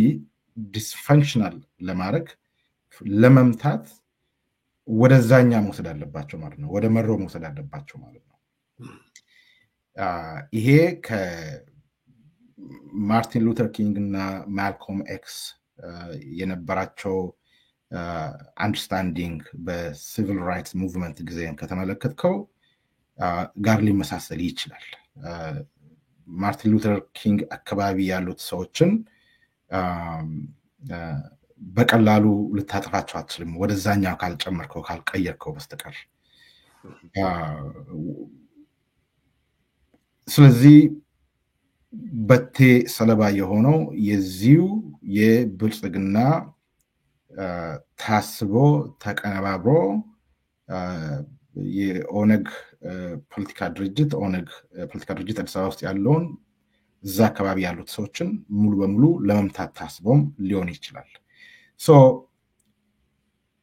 ዲስፋንክሽናል ለማድረግ ለመምታት ወደዛኛ መውሰድ አለባቸው ማለት ነው። ወደ መሮ መውሰድ አለባቸው ማለት ነው። ይሄ ከማርቲን ሉተር ኪንግ እና ማልኮም ኤክስ የነበራቸው አንደርስታንዲንግ በሲቪል ራይትስ ሙቭመንት ጊዜ ከተመለከትከው ጋር ሊመሳሰል ይችላል። ማርቲን ሉተር ኪንግ አካባቢ ያሉት ሰዎችን በቀላሉ ልታጠፋቸው አትችልም፣ ወደዛኛው ካልጨመርከው ካልቀየርከው በስተቀር። ስለዚህ በቴ ሰለባ የሆነው የዚሁ የብልጽግና ታስቦ ተቀነባብሮ የኦነግ ፖለቲካ ድርጅት አዲስ አበባ ውስጥ ያለውን እዛ አካባቢ ያሉት ሰዎችን ሙሉ በሙሉ ለመምታት ታስቦም ሊሆን ይችላል።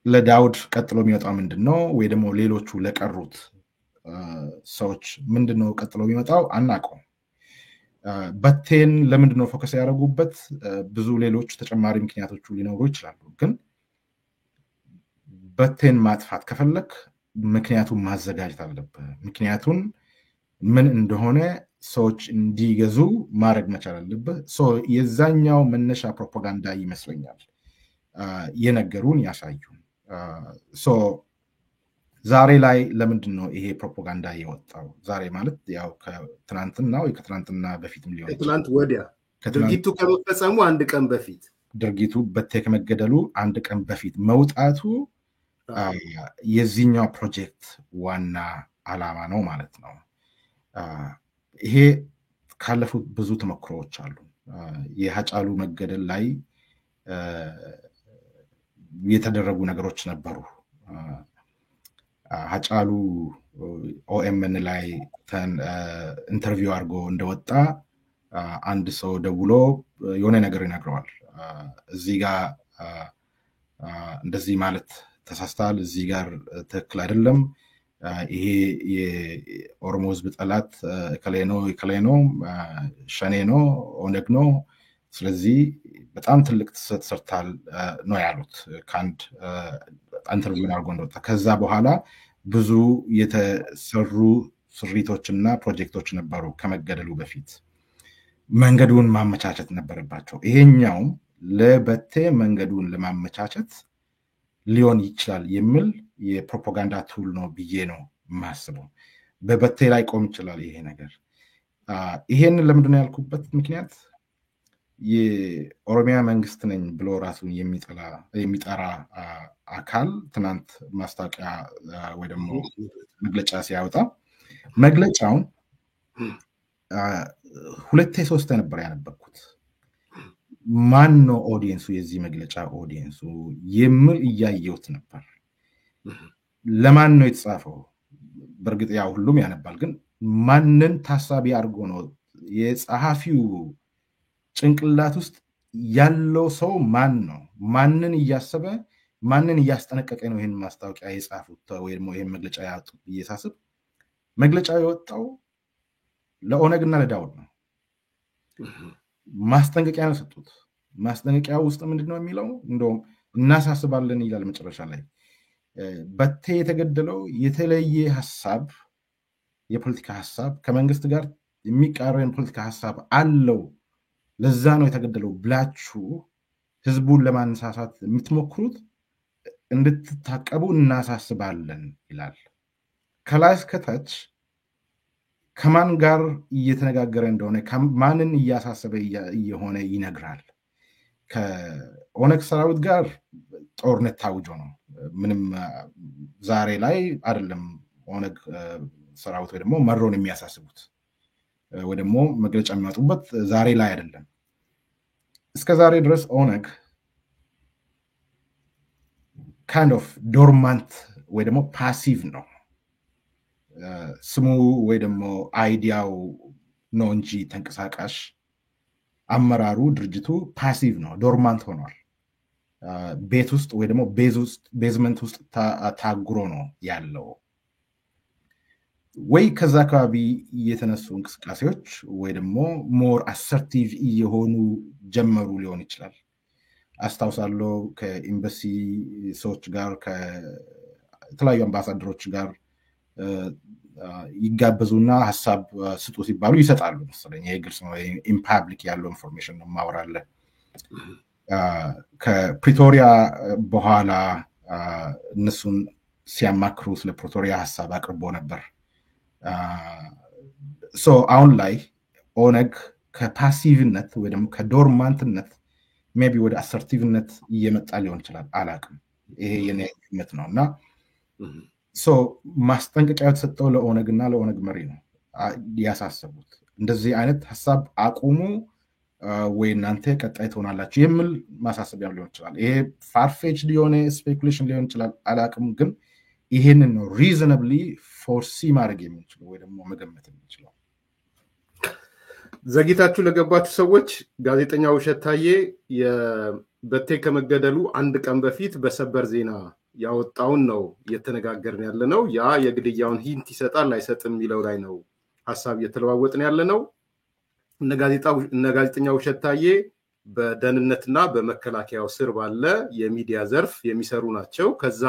ለዳውድ ቀጥሎ የሚመጣው ምንድነው? ወይ ደግሞ ሌሎቹ ለቀሩት ሰዎች ምንድነው ቀጥሎ የሚመጣው? አናውቀውም። በቴን ለምንድነው ፎከስ ያደረጉበት? ብዙ ሌሎች ተጨማሪ ምክንያቶቹ ሊኖሩ ይችላሉ። ግን በቴን ማጥፋት ከፈለክ ምክንያቱን ማዘጋጀት አለብህ። ምክንያቱን ምን እንደሆነ ሰዎች እንዲገዙ ማድረግ መቻል አለብህ። የዛኛው መነሻ ፕሮፓጋንዳ ይመስለኛል የነገሩን ያሳዩን። ዛሬ ላይ ለምንድን ነው ይሄ ፕሮፓጋንዳ የወጣው? ዛሬ ማለት ያው ከትናንትና ወይ ከትናንትና በፊትም ሊሆን ከትናንት ወዲያ ድርጊቱ ከመፈጸሙ አንድ ቀን በፊት ድርጊቱ በቴ ከመገደሉ አንድ ቀን በፊት መውጣቱ የዚህኛው ፕሮጀክት ዋና ዓላማ ነው ማለት ነው። ይሄ ካለፉት ብዙ ተሞክሮዎች አሉ። የሃጫሉ መገደል ላይ የተደረጉ ነገሮች ነበሩ። ሃጫሉ ኦኤምን ላይ ኢንተርቪው አድርጎ እንደወጣ አንድ ሰው ደውሎ የሆነ ነገር ይነግረዋል። እዚህ ጋር እንደዚህ ማለት ተሳስተሃል፣ እዚህ ጋር ትክክል አይደለም፣ ይሄ የኦሮሞ ህዝብ ጠላት እከሌ ነው፣ ሸኔ ነው፣ ኦነግ ነው፣ ስለዚህ በጣም ትልቅ ተሰርታል ነው ያሉት። ከአንድ ኢንተርቪው አድርጎ እንደወጣ ከዛ በኋላ ብዙ የተሰሩ ስሪቶችና ፕሮጀክቶች ነበሩ። ከመገደሉ በፊት መንገዱን ማመቻቸት ነበረባቸው። ይሄኛውም ለበቴ መንገዱን ለማመቻቸት ሊሆን ይችላል የሚል የፕሮፓጋንዳ ቱል ነው ብዬ ነው የማስበው። በበቴ ላይ ቆም ይችላል ይሄ ነገር። ይሄንን ለምንድነው ያልኩበት ምክንያት የኦሮሚያ መንግስት ነኝ ብሎ ራሱን የሚጠራ አካል ትናንት ማስታወቂያ ወይ ደግሞ መግለጫ ሲያወጣ መግለጫውን 2-3 ነበር ያነበብኩት። ማን ነው ኦዲየንሱ? የዚህ መግለጫ ኦዲየንሱ የሚል እያየሁት ነበር። ለማን ነው የተጻፈው? በእርግጥ ያው ሁሉም ያነባል፣ ግን ማንን ታሳቢ አድርጎ ነው? የጸሐፊው ጭንቅላት ውስጥ ያለው ሰው ማን ነው? ማንን እያሰበ ማንን እያስጠነቀቀ ነው ይህን ማስታወቂያ የጻፉት ወይ ደግሞ ይህን መግለጫ ያወጡት ብዬ ሳስብ መግለጫው የወጣው ለኦነግና ለዳውድ ነው። ማስጠንቀቂያ ነው ሰጡት። ማስጠንቀቂያ ውስጥ ምንድነው የሚለው? እንደውም እናሳስባለን ይላል መጨረሻ ላይ። በቴ የተገደለው የተለየ ሀሳብ፣ የፖለቲካ ሀሳብ ከመንግስት ጋር የሚቃረን ፖለቲካ ሀሳብ አለው፣ ለዛ ነው የተገደለው ብላችሁ ህዝቡን ለማነሳሳት የምትሞክሩት እንድትታቀቡ እናሳስባለን ይላል። ከላይ እስከታች ከማን ጋር እየተነጋገረ እንደሆነ ማንን እያሳሰበ እየሆነ ይነግራል። ከኦነግ ሰራዊት ጋር ጦርነት ታውጆ ነው። ምንም ዛሬ ላይ አይደለም ኦነግ ሰራዊት ወይ ደግሞ መሮን የሚያሳስቡት ወይ ደግሞ መግለጫ የሚያወጡበት ዛሬ ላይ አይደለም። እስከ ዛሬ ድረስ ኦነግ kind of dormant ወይ ደግሞ ፓሲቭ ነው። ስሙ ወይ ደግሞ አይዲያው ነው እንጂ ተንቀሳቃሽ አመራሩ ድርጅቱ ፓሲቭ ነው፣ ዶርማንት ሆኗል። ቤት ውስጥ ወይ ደግሞ ቤዝመንት ውስጥ ታጉሮ ነው ያለው። ወይ ከዛ አካባቢ የተነሱ እንቅስቃሴዎች ወይ ደግሞ ሞር አሰርቲቭ እየሆኑ ጀመሩ ሊሆን ይችላል። አስታውሳለሁ ከኤምባሲ ሰዎች ጋር ከተለያዩ አምባሳደሮች ጋር ይጋበዙና ሀሳብ ስጡ ሲባሉ ይሰጣሉ መሰለኝ። ይሄ ግልጽ ነው። ኢን ፓብሊክ ያለው ኢንፎርሜሽን ነው ማወራለህ። ከፕሪቶሪያ በኋላ እነሱን ሲያማክሩ ስለ ፕሪቶሪያ ሀሳብ አቅርቦ ነበር። አሁን ላይ ኦነግ ከፓሲቭነት ወይ ደግሞ ከዶርማንትነት ሜቢ ወደ አሰርቲቭነት እየመጣ ሊሆን ይችላል፣ አላቅም። ይሄ የኔ ግምት ነው። እና ማስጠንቀቂያ የተሰጠው ለኦነግ እና ለኦነግ መሪ ነው ያሳሰቡት። እንደዚህ አይነት ሀሳብ አቁሙ ወይ እናንተ ቀጣይ ትሆናላችሁ የሚል ማሳሰቢያ ሊሆን ይችላል። ይሄ ፋርፌች ሊሆን ስፔኩሌሽን ሊሆን ይችላል፣ አላቅም። ግን ይሄንን ነው ሪዝነብሊ ፎርሲ ማድረግ የምንችለው ወይ ደግሞ መገመት የምንችለው። ዘግይታችሁ ለገባችሁ ሰዎች ጋዜጠኛ ውብሸት ታዬ በቴ ከመገደሉ አንድ ቀን በፊት በሰበር ዜና ያወጣውን ነው እየተነጋገርን ያለ ነው። ያ የግድያውን ሂንት ይሰጣል አይሰጥም የሚለው ላይ ነው ሀሳብ እየተለዋወጥን ያለ ነው። እነ ጋዜጠኛ ውብሸት ታዬ በደህንነትና በመከላከያው ስር ባለ የሚዲያ ዘርፍ የሚሰሩ ናቸው። ከዛ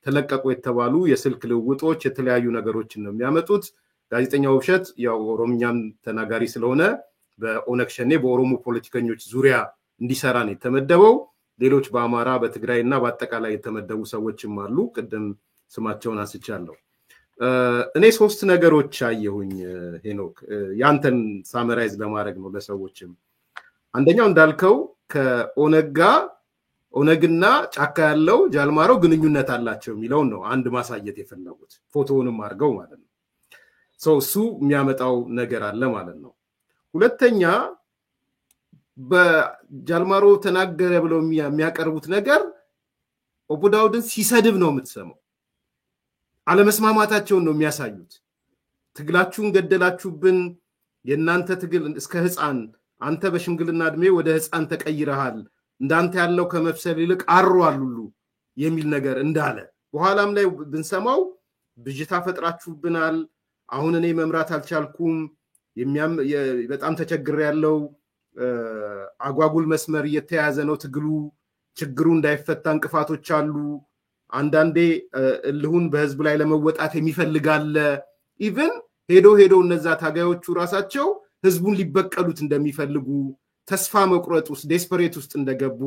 ተለቀቁ የተባሉ የስልክ ልውውጦች የተለያዩ ነገሮችን ነው የሚያመጡት። ጋዜጠኛ ውብሸት ያው ኦሮምኛም ተናጋሪ ስለሆነ በኦነግ ሸኔ በኦሮሞ ፖለቲከኞች ዙሪያ እንዲሰራ ነው የተመደበው። ሌሎች በአማራ በትግራይና በአጠቃላይ የተመደቡ ሰዎችም አሉ። ቅድም ስማቸውን አንስቻለሁ። እኔ ሶስት ነገሮች አየሁኝ ሄኖክ፣ ያንተን ሳመራይዝ ለማድረግ ነው ለሰዎችም። አንደኛው እንዳልከው ኦነግና ጫካ ያለው ጃልማሮ ግንኙነት አላቸው የሚለውን ነው አንድ ማሳየት የፈለጉት፣ ፎቶውንም አድርገው ማለት ነው። እሱ የሚያመጣው ነገር አለ ማለት ነው። ሁለተኛ በጃልማሮ ተናገረ ብለው የሚያቀርቡት ነገር ኦቦ ዳውድን ሲሰድብ ነው የምትሰማው። አለመስማማታቸውን ነው የሚያሳዩት። ትግላችሁን ገደላችሁብን፣ የእናንተ ትግል እስከ ህፃን፣ አንተ በሽምግልና እድሜ ወደ ህፃን ተቀይረሃል፣ እንዳንተ ያለው ከመፍሰል ይልቅ አሯል ሁሉ የሚል ነገር እንዳለ በኋላም ላይ ብንሰማው ብጅታ ፈጥራችሁብናል፣ አሁን እኔ መምራት አልቻልኩም፣ በጣም ተቸግሬያለሁ፣ አጓጉል መስመር እየተያዘ ነው ትግሉ፣ ችግሩ እንዳይፈታ እንቅፋቶች አሉ፣ አንዳንዴ እልሁን በህዝብ ላይ ለመወጣት የሚፈልጋለ። ኢቭን ሄዶ እነዛ ታጋዮቹ ራሳቸው ህዝቡን ሊበቀሉት እንደሚፈልጉ ተስፋ መቁረጥ ውስጥ ዴስፐሬት ውስጥ እንደገቡ፣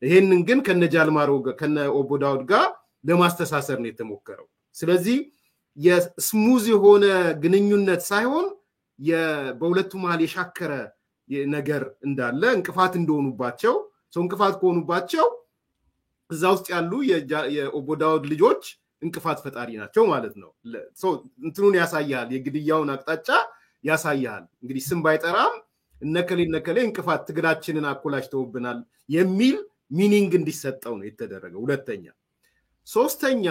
ይሄንን ግን ከነጃልማሮ ከነ ኦቦ ዳውድ ጋር ለማስተሳሰር ነው የተሞከረው። ስለዚህ የስሙዝ የሆነ ግንኙነት ሳይሆን በሁለቱ መሃል የሻከረ ነገር እንዳለ እንቅፋት እንደሆኑባቸው እንቅፋት ከሆኑባቸው እዛ ውስጥ ያሉ የኦቦ ዳውድ ልጆች እንቅፋት ፈጣሪ ናቸው ማለት ነው። እንትኑን ያሳያል፣ የግድያውን አቅጣጫ ያሳያል። እንግዲህ ስም ባይጠራም እነከሌ እንቅፋት ትግላችንን አኮላሽተውብናል የሚል ሚኒንግ እንዲሰጠው ነው የተደረገው። ሁለተኛ። ሶስተኛ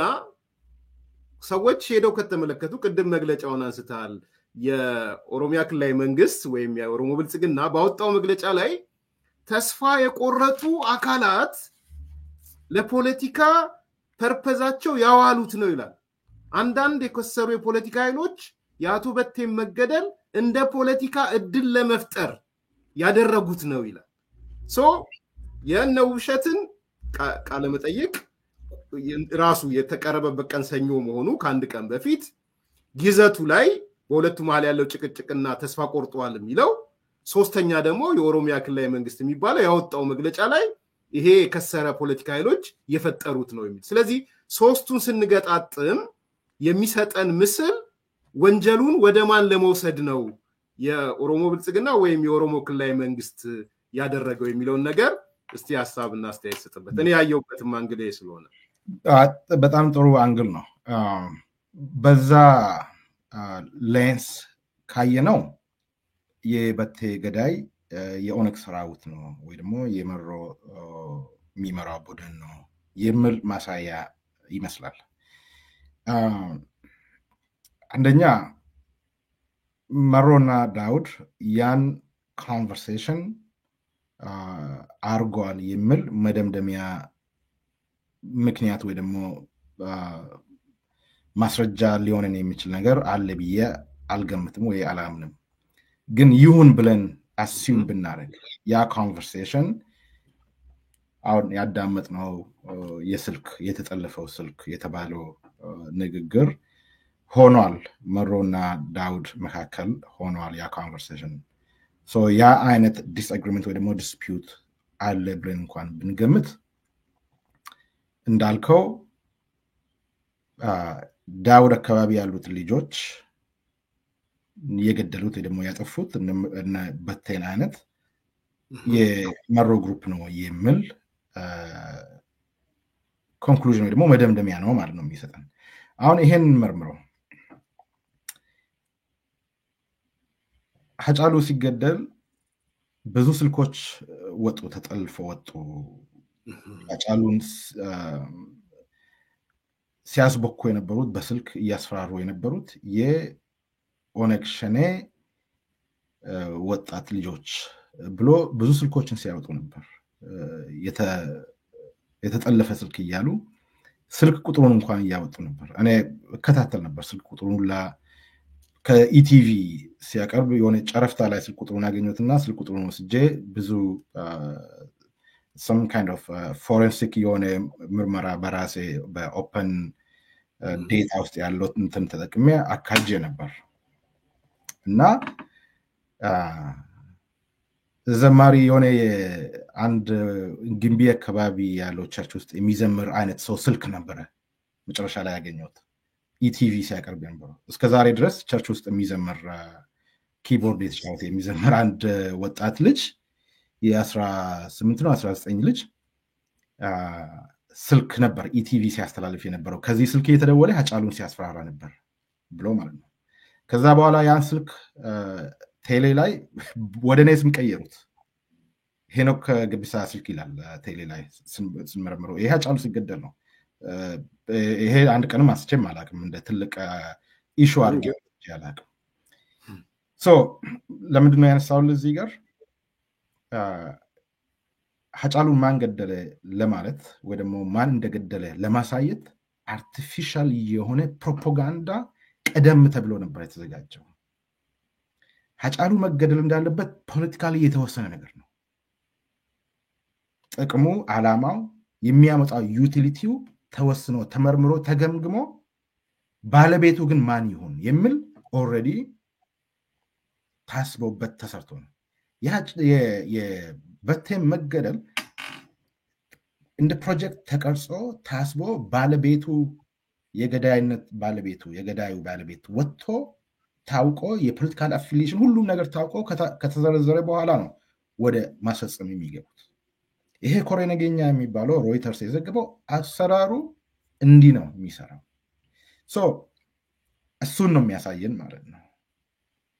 ሰዎች ሄደው ከተመለከቱ ቅድም መግለጫውን አንስተሃል። የኦሮሚያ ክልላዊ መንግስት ወይም የኦሮሞ ብልጽግና ባወጣው መግለጫ ላይ ተስፋ የቆረጡ አካላት ለፖለቲካ ፐርፐዛቸው ያዋሉት ነው ይላል። አንዳንድ የከሰሩ የፖለቲካ ኃይሎች የአቶ በቴን መገደል እንደ ፖለቲካ እድል ለመፍጠር ያደረጉት ነው ይላል። የእነ ውብሸትን ቃለ መጠይቅ ራሱ የተቀረበበት ቀን ሰኞ መሆኑ ከአንድ ቀን በፊት ይዘቱ ላይ በሁለቱ መሃል ያለው ጭቅጭቅና ተስፋ ቆርጧል የሚለው፣ ሶስተኛ ደግሞ የኦሮሚያ ክልላዊ መንግስት የሚባለው ያወጣው መግለጫ ላይ ይሄ የከሰረ ፖለቲካ ኃይሎች የፈጠሩት ነው የሚል። ስለዚህ ሶስቱን ስንገጣጥም የሚሰጠን ምስል ወንጀሉን ወደ ማን ለመውሰድ ነው የኦሮሞ ብልጽግና ወይም የኦሮሞ ክልላዊ መንግስት ያደረገው የሚለውን ነገር እስቲ ሐሳብና አስተያየት ስጥበት። እኔ ያየሁበትም አንግል ስለሆነ በጣም ጥሩ አንግል ነው። በዛ ሌንስ ካየነው የበቴ ገዳይ የኦነግ ሰራዊት ነው ወይ ደግሞ የመሮ የሚመራው ቡድን ነው የሚል ማሳያ ይመስላል። አንደኛ መሮና ዳውድ ያን ኮንቨርሴሽን አርጓል የሚል መደምደሚያ ምክንያት ወይ ደግሞ ማስረጃ ሊሆንን የሚችል ነገር አለ ብዬ አልገምትም ወይ አላምንም። ግን ይሁን ብለን አሲዩም ብናደርግ ያ ኮንቨርሴሽን አሁን ያዳመጥነው የስልክ የተጠለፈው ስልክ የተባለው ንግግር ሆኗል፣ መሮና ዳውድ መካከል ሆኗል ያ ኮንቨርሴሽን። ያ አይነት ዲስአግሪመንት ወይ ደግሞ ዲስፒዩት አለ ብለን እንኳን ብንገምት እንዳልከው ዳውድ አካባቢ ያሉት ልጆች የገደሉት ወይ ደግሞ ያጠፉት እነ በቴን አይነት የመሮ ግሩፕ ነው የሚል ኮንክሉዥን ወይ ደግሞ መደምደሚያ ነው ማለት ነው የሚሰጠን። አሁን ይሄን መርምረው ሀጫሉ ሲገደል ብዙ ስልኮች ወጡ፣ ተጠልፎ ወጡ። ሀጫሉን ሲያስቦኩ የነበሩት በስልክ እያስፈራሩ የነበሩት የኦነግ ሸኔ ወጣት ልጆች ብሎ ብዙ ስልኮችን ሲያወጡ ነበር። የተጠለፈ ስልክ እያሉ ስልክ ቁጥሩን እንኳን እያወጡ ነበር። እኔ እከታተል ነበር ስልክ ቁጥሩን ሁላ ከኢቲቪ ሲያቀርብ የሆነ ጨረፍታ ላይ ስልክ ቁጥሩን ያገኙትና ስልክ ቁጥሩን ወስጄ ብዙ some kind of forensic የሆነ ምርመራ በራሴ በኦፐን ዴታ ውስጥ ያለው እንትን ተጠቅሜ አካጄ ነበር እና ዘማሪ የሆነ አንድ ግንቢ አካባቢ ያለው ቸርች ውስጥ የሚዘምር አይነት ሰው ስልክ ነበረ መጨረሻ ላይ ያገኘሁት ኢቲቪ ሲያቀርብ ነበር። እስከዛሬ ድረስ ቸርች ውስጥ የሚዘምር ኪቦርድ የተጫወተ የሚዘምር አንድ ወጣት ልጅ የ18 ነው 19 ልጅ ስልክ ነበር ኢቲቪ ሲያስተላልፍ የነበረው። ከዚህ ስልክ እየተደወለ ሀጫሉን ሲያስፈራራ ነበር ብሎ ማለት ነው። ከዛ በኋላ ያን ስልክ ቴሌ ላይ ወደ እኔ ስም ቀየሩት። ሄኖክ ገቢሳ ስልክ ይላል ቴሌ ላይ ስንመረምረው። ይሄ ሀጫሉ ሲገደል ነው። ይሄ አንድ ቀንም አስቼም አላቅም፣ እንደ ትልቅ ኢሹ አድርጌ አላቅም። ለምንድነው ያነሳው እዚህ ጋር ሀጫሉን ማን ገደለ ለማለት ወይ ደግሞ ማን እንደገደለ ለማሳየት አርቲፊሻል የሆነ ፕሮፓጋንዳ ቀደም ተብሎ ነበር የተዘጋጀው። ሀጫሉ መገደል እንዳለበት ፖለቲካሊ የተወሰነ ነገር ነው። ጥቅሙ፣ ዓላማው፣ የሚያመጣው ዩቲሊቲው ተወስኖ ተመርምሮ ተገምግሞ ባለቤቱ ግን ማን ይሁን የሚል ኦልሬዲ ታስቦበት ተሰርቶ ነው። የበቴን መገደል እንደ ፕሮጀክት ተቀርጾ ታስቦ ባለቤቱ የገዳዩ ባለቤት ወጥቶ ታውቆ የፖለቲካል አፊሊዬሽን ሁሉም ነገር ታውቆ ከተዘረዘረ በኋላ ነው ወደ ማስፈጸም የሚገቡት። ይሄ ኮሬ ነገኛ የሚባለው ሮይተርስ የዘገበው አሰራሩ እንዲህ ነው የሚሰራው። እሱን ነው የሚያሳየን ማለት ነው።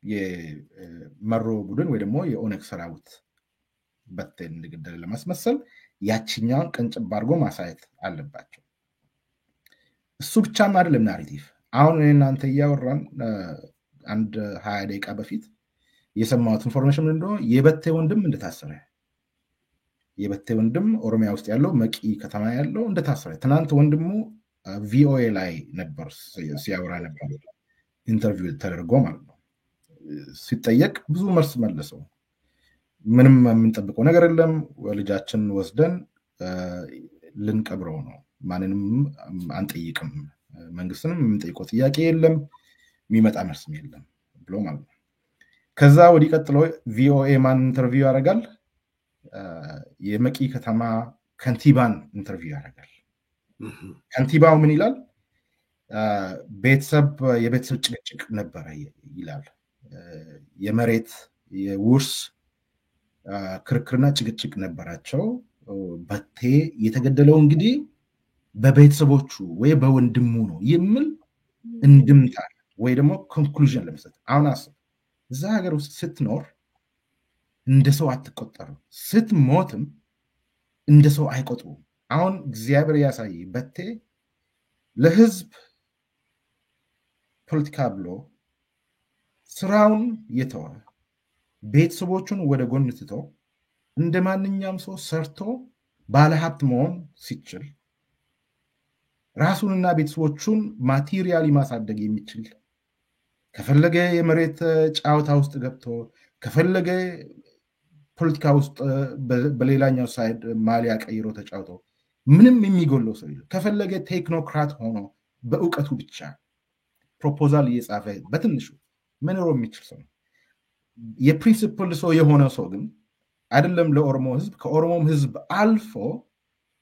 የመሮ ቡድን ወይ ደግሞ የኦነግ ሰራዊት በቴን እንደገደለ ለማስመሰል ያችኛውን ቀንጭብ አድርጎ ማሳየት አለባቸው። እሱ ብቻም አይደለም ናሬቲቭ። አሁን እናንተ እያወራን አንድ 20 ደቂቃ በፊት የሰማሁት ኢንፎርሜሽን ምንድነው? የበቴ ወንድም እንደታሰረ፣ የበቴ ወንድም ኦሮሚያ ውስጥ ያለው መቂ ከተማ ያለው እንደታሰረ ትናንት ወንድሙ ቪኦኤ ላይ ነበር ሲያወራ ነበር፣ ኢንተርቪው ተደርጎ ማለት ነው። ሲጠየቅ ብዙ መልስ መለሰው። ምንም የምንጠብቀው ነገር የለም፣ ልጃችን ወስደን ልንቀብረው ነው፣ ማንንም አንጠይቅም፣ መንግስትንም የምንጠይቀው ጥያቄ የለም፣ የሚመጣ መልስም የለም ብሎ ማለት ነው። ከዛ ወዲህ ቀጥሎ ቪኦኤ ማን ኢንተርቪው ያደርጋል? የመቂ ከተማ ከንቲባን ኢንተርቪው ያደርጋል። ከንቲባው ምን ይላል? የቤተሰብ ጭቅጭቅ ነበረ ይላል። የመሬት የውርስ ክርክርና ጭቅጭቅ ነበራቸው። በቴ የተገደለው እንግዲህ በቤተሰቦቹ ወይ በወንድሙ ነው የሚል እንድምታ ወይ ደግሞ ኮንክሉዥን ለመስጠት አሁን አስብ እዛ ሀገር ውስጥ ስትኖር እንደ ሰው አትቆጠርም ስትሞትም እንደ ሰው አይቆጥሩም አሁን እግዚአብሔር ያሳይ በቴ ለህዝብ ፖለቲካ ብሎ ስራውን የተወ ቤተሰቦቹን ወደ ጎን ትቶ እንደ ማንኛውም ሰው ሰርቶ ባለሀብት መሆን ሲችል ራሱንና ቤተሰቦቹን ማቴሪያሊ ማሳደግ የሚችል ከፈለገ የመሬት ጫውታ ውስጥ ገብቶ ከፈለገ ፖለቲካ ውስጥ በሌላኛው ሳይድ ማሊያ ቀይሮ ተጫውቶ ምንም የሚጎለው ሰው የለም ከፈለገ ቴክኖክራት ሆኖ በእውቀቱ ብቻ ፕሮፖዛል እየጻፈ በትንሹ መኖር የሚችል ሰው የፕሪንሲፕል ሰው የሆነ ሰው ግን አይደለም ለኦሮሞ ህዝብ ከኦሮሞም ህዝብ አልፎ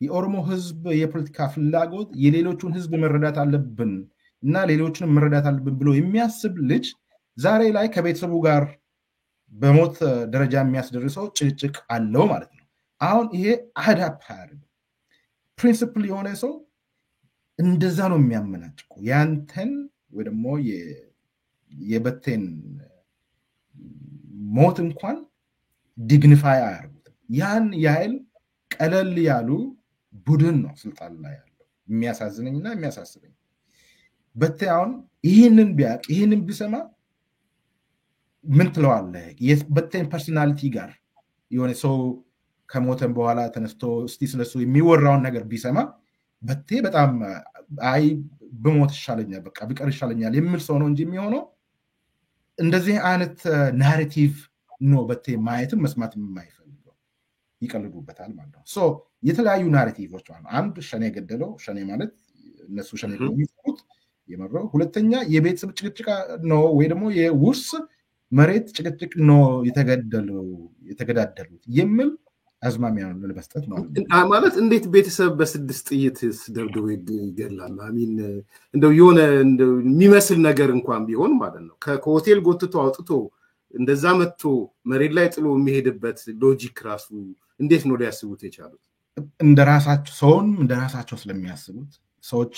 የኦሮሞ ህዝብ የፖለቲካ ፍላጎት የሌሎቹን ህዝብ መረዳት አለብን እና ሌሎችንም መረዳት አለብን ብሎ የሚያስብ ልጅ ዛሬ ላይ ከቤተሰቡ ጋር በሞት ደረጃ የሚያስደርሰው ጭቅጭቅ አለው ማለት ነው አሁን ይሄ አዳፓር ፕሪንሲፕል የሆነ ሰው እንደዛ ነው የሚያመናጭቁ ያንተን ወይ ደግሞ የበቴን ሞት እንኳን ዲግኒፋይ አያርጉትም ያን ያህል ቀለል ያሉ ቡድን ነው ስልጣን ላይ ያለው የሚያሳዝነኝና የሚያሳስበኝ በቴ አሁን ይህንን ቢያቅ ይህንን ቢሰማ ምን ትለዋለህ የበቴን ፐርሶናሊቲ ጋር የሆነ ሰው ከሞተን በኋላ ተነስቶ እስቲ ስለሱ የሚወራውን ነገር ቢሰማ በቴ በጣም አይ በሞት ይሻለኛል በቃ ቢቀር ይሻለኛል የሚል ሰው ነው እንጂ የሚሆነው እንደዚህ አይነት ናሬቲቭ ነው በቴ ማየትም መስማትም የማይፈልገው ይቀልዱበታል ማለት ነው ሶ የተለያዩ ናሬቲቮች አሉ አንድ ሸኔ ገደለው ሸኔ ማለት እነሱ ሸኔ የሚጽፉት የመረው ሁለተኛ የቤተሰብ ጭቅጭቅ ነው ወይ ደግሞ የውርስ መሬት ጭቅጭቅ ነው የተገዳደሉት የሚል አዝማሚያ ነው ለመስጠት ማለት እንዴት ቤተሰብ በስድስት ጥይት ደብድቦ ይገላል አሚን እንደው የሆነ የሚመስል ነገር እንኳን ቢሆን ማለት ነው ከሆቴል ጎትቶ አውጥቶ እንደዛ መጥቶ መሬት ላይ ጥሎ የሚሄድበት ሎጂክ ራሱ እንዴት ነው ሊያስቡት የቻሉት እንደራሳቸው ሰውን እንደራሳቸው ስለሚያስቡት ሰዎች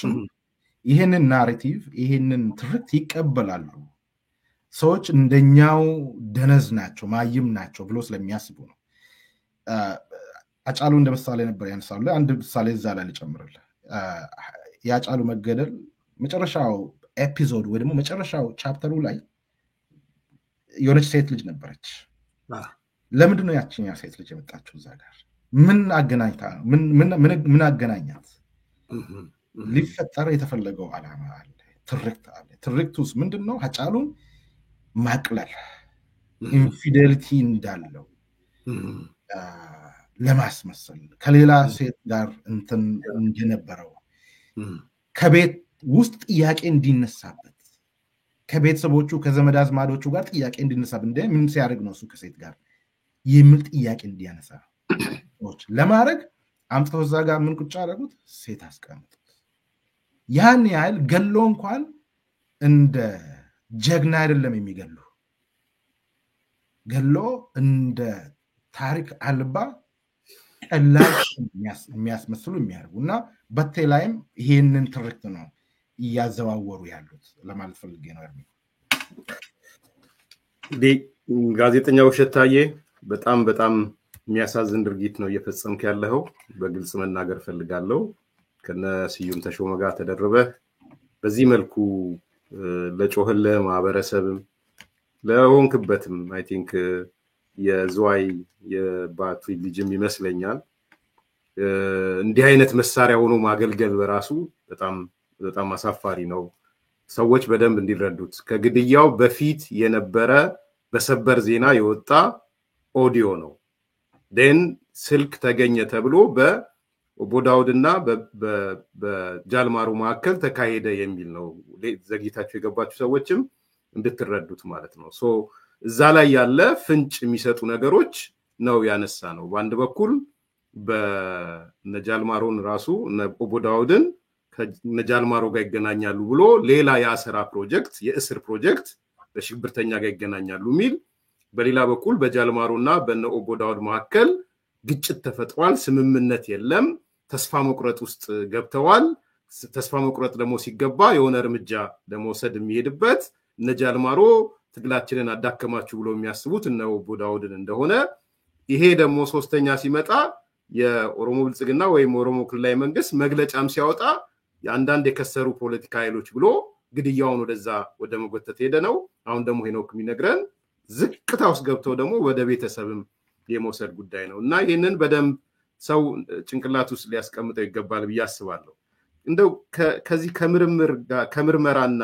ይሄንን ናሬቲቭ ይሄንን ትርክት ይቀበላሉ ሰዎች እንደኛው ደነዝ ናቸው ማይም ናቸው ብሎ ስለሚያስቡ ነው አጫሉ እንደምሳሌ ነበር ያነሳሉ አንድ ምሳሌ እዛ ላይ ልጨምርልህ ያጫሉ መገደል መጨረሻው ኤፒሶድ ወይ ደግሞ መጨረሻው ቻፕተሩ ላይ የሆነች ሴት ልጅ ነበረች ለምንድን ነው ያቺኛ ሴት ልጅ የመጣችው እዛ ጋር ምን አገናኝታ ምን አገናኛት ሊፈጠር የተፈለገው ዓላማ አለ ትርክት አለ ትርክቱስ ምንድነው አጫሉን ማቅለል ኢንፊዴሊቲ እንዳለው ለማስመሰል ከሌላ ሴት ጋር እንትን እንደነበረው ከቤት ውስጥ ጥያቄ እንዲነሳበት ከቤተሰቦቹ ከዘመድ አዝማዶቹ ጋር ጥያቄ እንዲነሳበት ምን ሲያደርግ ነው እሱ ከሴት ጋር የሚል ጥያቄ እንዲያነሳ ለማድረግ አምጥተው እዛ ጋር ምን ቁጭ አደረጉት ሴት አስቀምጡት ያን ያህል ገሎ እንኳን እንደ ጀግና አይደለም የሚገሉ ገሎ እንደ ታሪክ አልባ ቀላል የሚያስመስሉ የሚያደርጉና በቴ ላይም ይሄንን ትርክት ነው እያዘዋወሩ ያሉት ለማለት ፈልጌ ነው ጋዜጠኛው ሸታዬ በጣም የሚያሳዝን ድርጊት ነው እየፈጸምክ ያለው በግልጽ መናገር ፈልጋለሁ ከነ ስዩም ተሾመ ጋር ተደረበ በዚህ መልኩ ለጮህለ ማህበረሰብም ለሆንክበትም አይ ቲንክ የዝዋይ የባቱ ልጅም ይመስለኛል እንዲህ አይነት መሳሪያ ሆኖ ማገልገል በራሱ በጣም አሳፋሪ ነው ሰዎች በደንብ እንዲረዱት ከግድያው በፊት የነበረ በሰበር ዜና የወጣ ኦዲዮ ነው ደን ስልክ ተገኘ ተብሎ በቦዳውድና በጃልማሩ ማከል ተካሄደ የሚል ነው ዘግይታችሁ የገባችሁ ሰዎችም እንድትረዱት ማለት ነው ሶ እዛ ላይ ያለ ፍንጭ የሚሰጡ ነገሮች ነው ያነሳ ነው በአንድ በኩል በነጃልማሮን ራሱ ነቦዳውድን ከነጃልማሮ ጋር ይገናኛሉ ብሎ ሌላ የአሰራ ፕሮጀክት የእስር ፕሮጀክት በሽብርተኛ ጋር ይገናኛሉ ሚል በሌላ በኩል በጃልማሮና በነቦዳውድ መካከል ግጭት ተፈጥሯል ስምምነት የለም ተስፋ መቁረጥ ውስጥ ገብተዋል ተስፋ መቁረጥ ደግሞ ሲገባ የሆነ እርምጃ ለመውሰድ የሚሄድበት እነ ጃልማሮ ትግላችንን አዳከማችሁ ብሎ የሚያስቡት እነ ኦቦ ዳውድን እንደሆነ ይሄ ደግሞ ሶስተኛ ሲመጣ የኦሮሞ ብልጽግና ወይም ኦሮሞ ክልላዊ መንግስት መግለጫም ሲያወጣ የአንዳንድ የከሰሩ ፖለቲካ ኃይሎች ብሎ ግድያውን ወደዛ ወደ መጎተት ሄደ ነው። አሁን ደግሞ ሄኖክ የሚነግረን ዝቅታ ውስጥ ገብተው ደግሞ ወደ ቤተሰብም የመውሰድ ጉዳይ ነው እና ይህንን በደንብ ሰው ጭንቅላት ውስጥ ሊያስቀምጠው ይገባል ብዬ አስባለሁ። እንደው ከዚህ ከምርመራና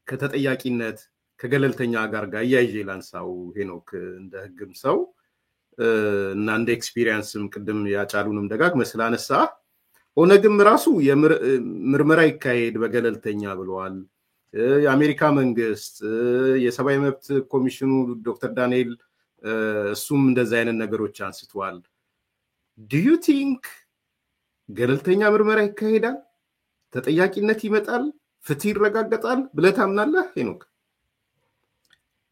ከተጠያቂነት ከገለልተኛ ጋር እያይዤ ላንሳው ሄኖክ እንደ ህግም ሰው እና እንደ ኤክስፒሪየንስም ቅድም ያጫሉንም ደጋግመህ ስላነሳ ኦነግም ራሱ ምርመራ ይካሄድ በገለልተኛ ብለዋል። የአሜሪካ መንግስት የሰብአዊ መብት ኮሚሽኑ ዶክተር ዳንኤል እሱም እንደዛ አይነት ነገሮች አንስተዋል። do you think ገለልተኛ ምርመራ ይካሄዳል? ተጠያቂነት ይመጣል? ፍትህ ይረጋገጣል ብለህ ታምናለህ ሄኖክ?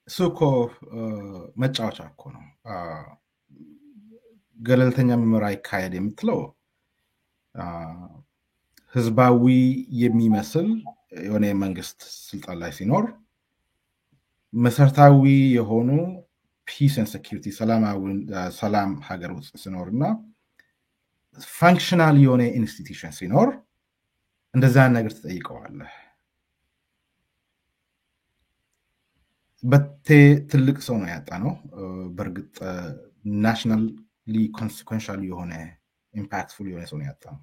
እሱ እኮ መጫወቻ እኮ ነው። ገለልተኛ ምርመራ ይካሄድ የምትለው ህዝባዊ የሚመስል የሆነ መንግስት ስልጣን ላይ ሲኖር መሰረታዊ የሆኑ ፒስ ኤንድ ሴኩሪቲ ሰላም ሀገር ውስጥ ሲኖርና ፋንክሽናል የሆነ ኢንስቲትዩሽን ሲኖር እንደዛ ነገር ተጠይቀዋለህ። በቴ ትልቅ ሰው ነው ያጣ ነው። በእርግጥ ናሽናሊ ኮንሲኩዌንሻል የሆነ ኢምፓክትፉል የሆነ ሰው ነው ያጣ ነው።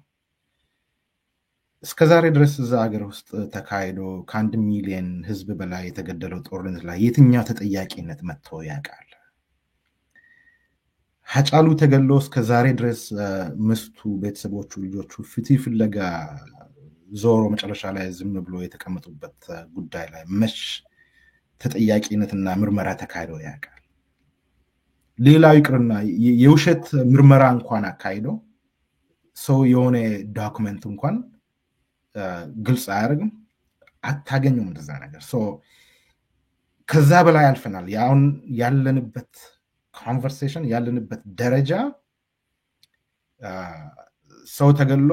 እስከዛሬ ድረስ እዛ ሀገር ውስጥ ተካሂዶ ከ1 ሚሊዮን ህዝብ በላይ የተገደለው ጦርነት ላይ የትኛው ተጠያቂነት መጥቶ ያውቃል? ሀጫሉ ተገሎ እስከዛሬ ድረስ ምስቱ፣ ቤተሰቦቹ፣ ልጆቹ ፍትህ ፍለጋ ዞሮ መጨረሻ ላይ ዝም ብሎ የተቀመጡበት ጉዳይ ላይ መች ተጠያቂነትና ምርመራ ተካሂዶ ያውቃል? ሌላው ይቅርና የውሸት ምርመራ እንኳን አካሂዶ ሰው የሆነ ዶክመንት እንኳን ግልጽ አያደርግም፣ አታገኙም እንደዛ ነገር። ከዛ በላይ አልፈናል። አሁን ያለንበት ኮንቨርሴሽን ያለንበት ደረጃ ሰው ተገሎ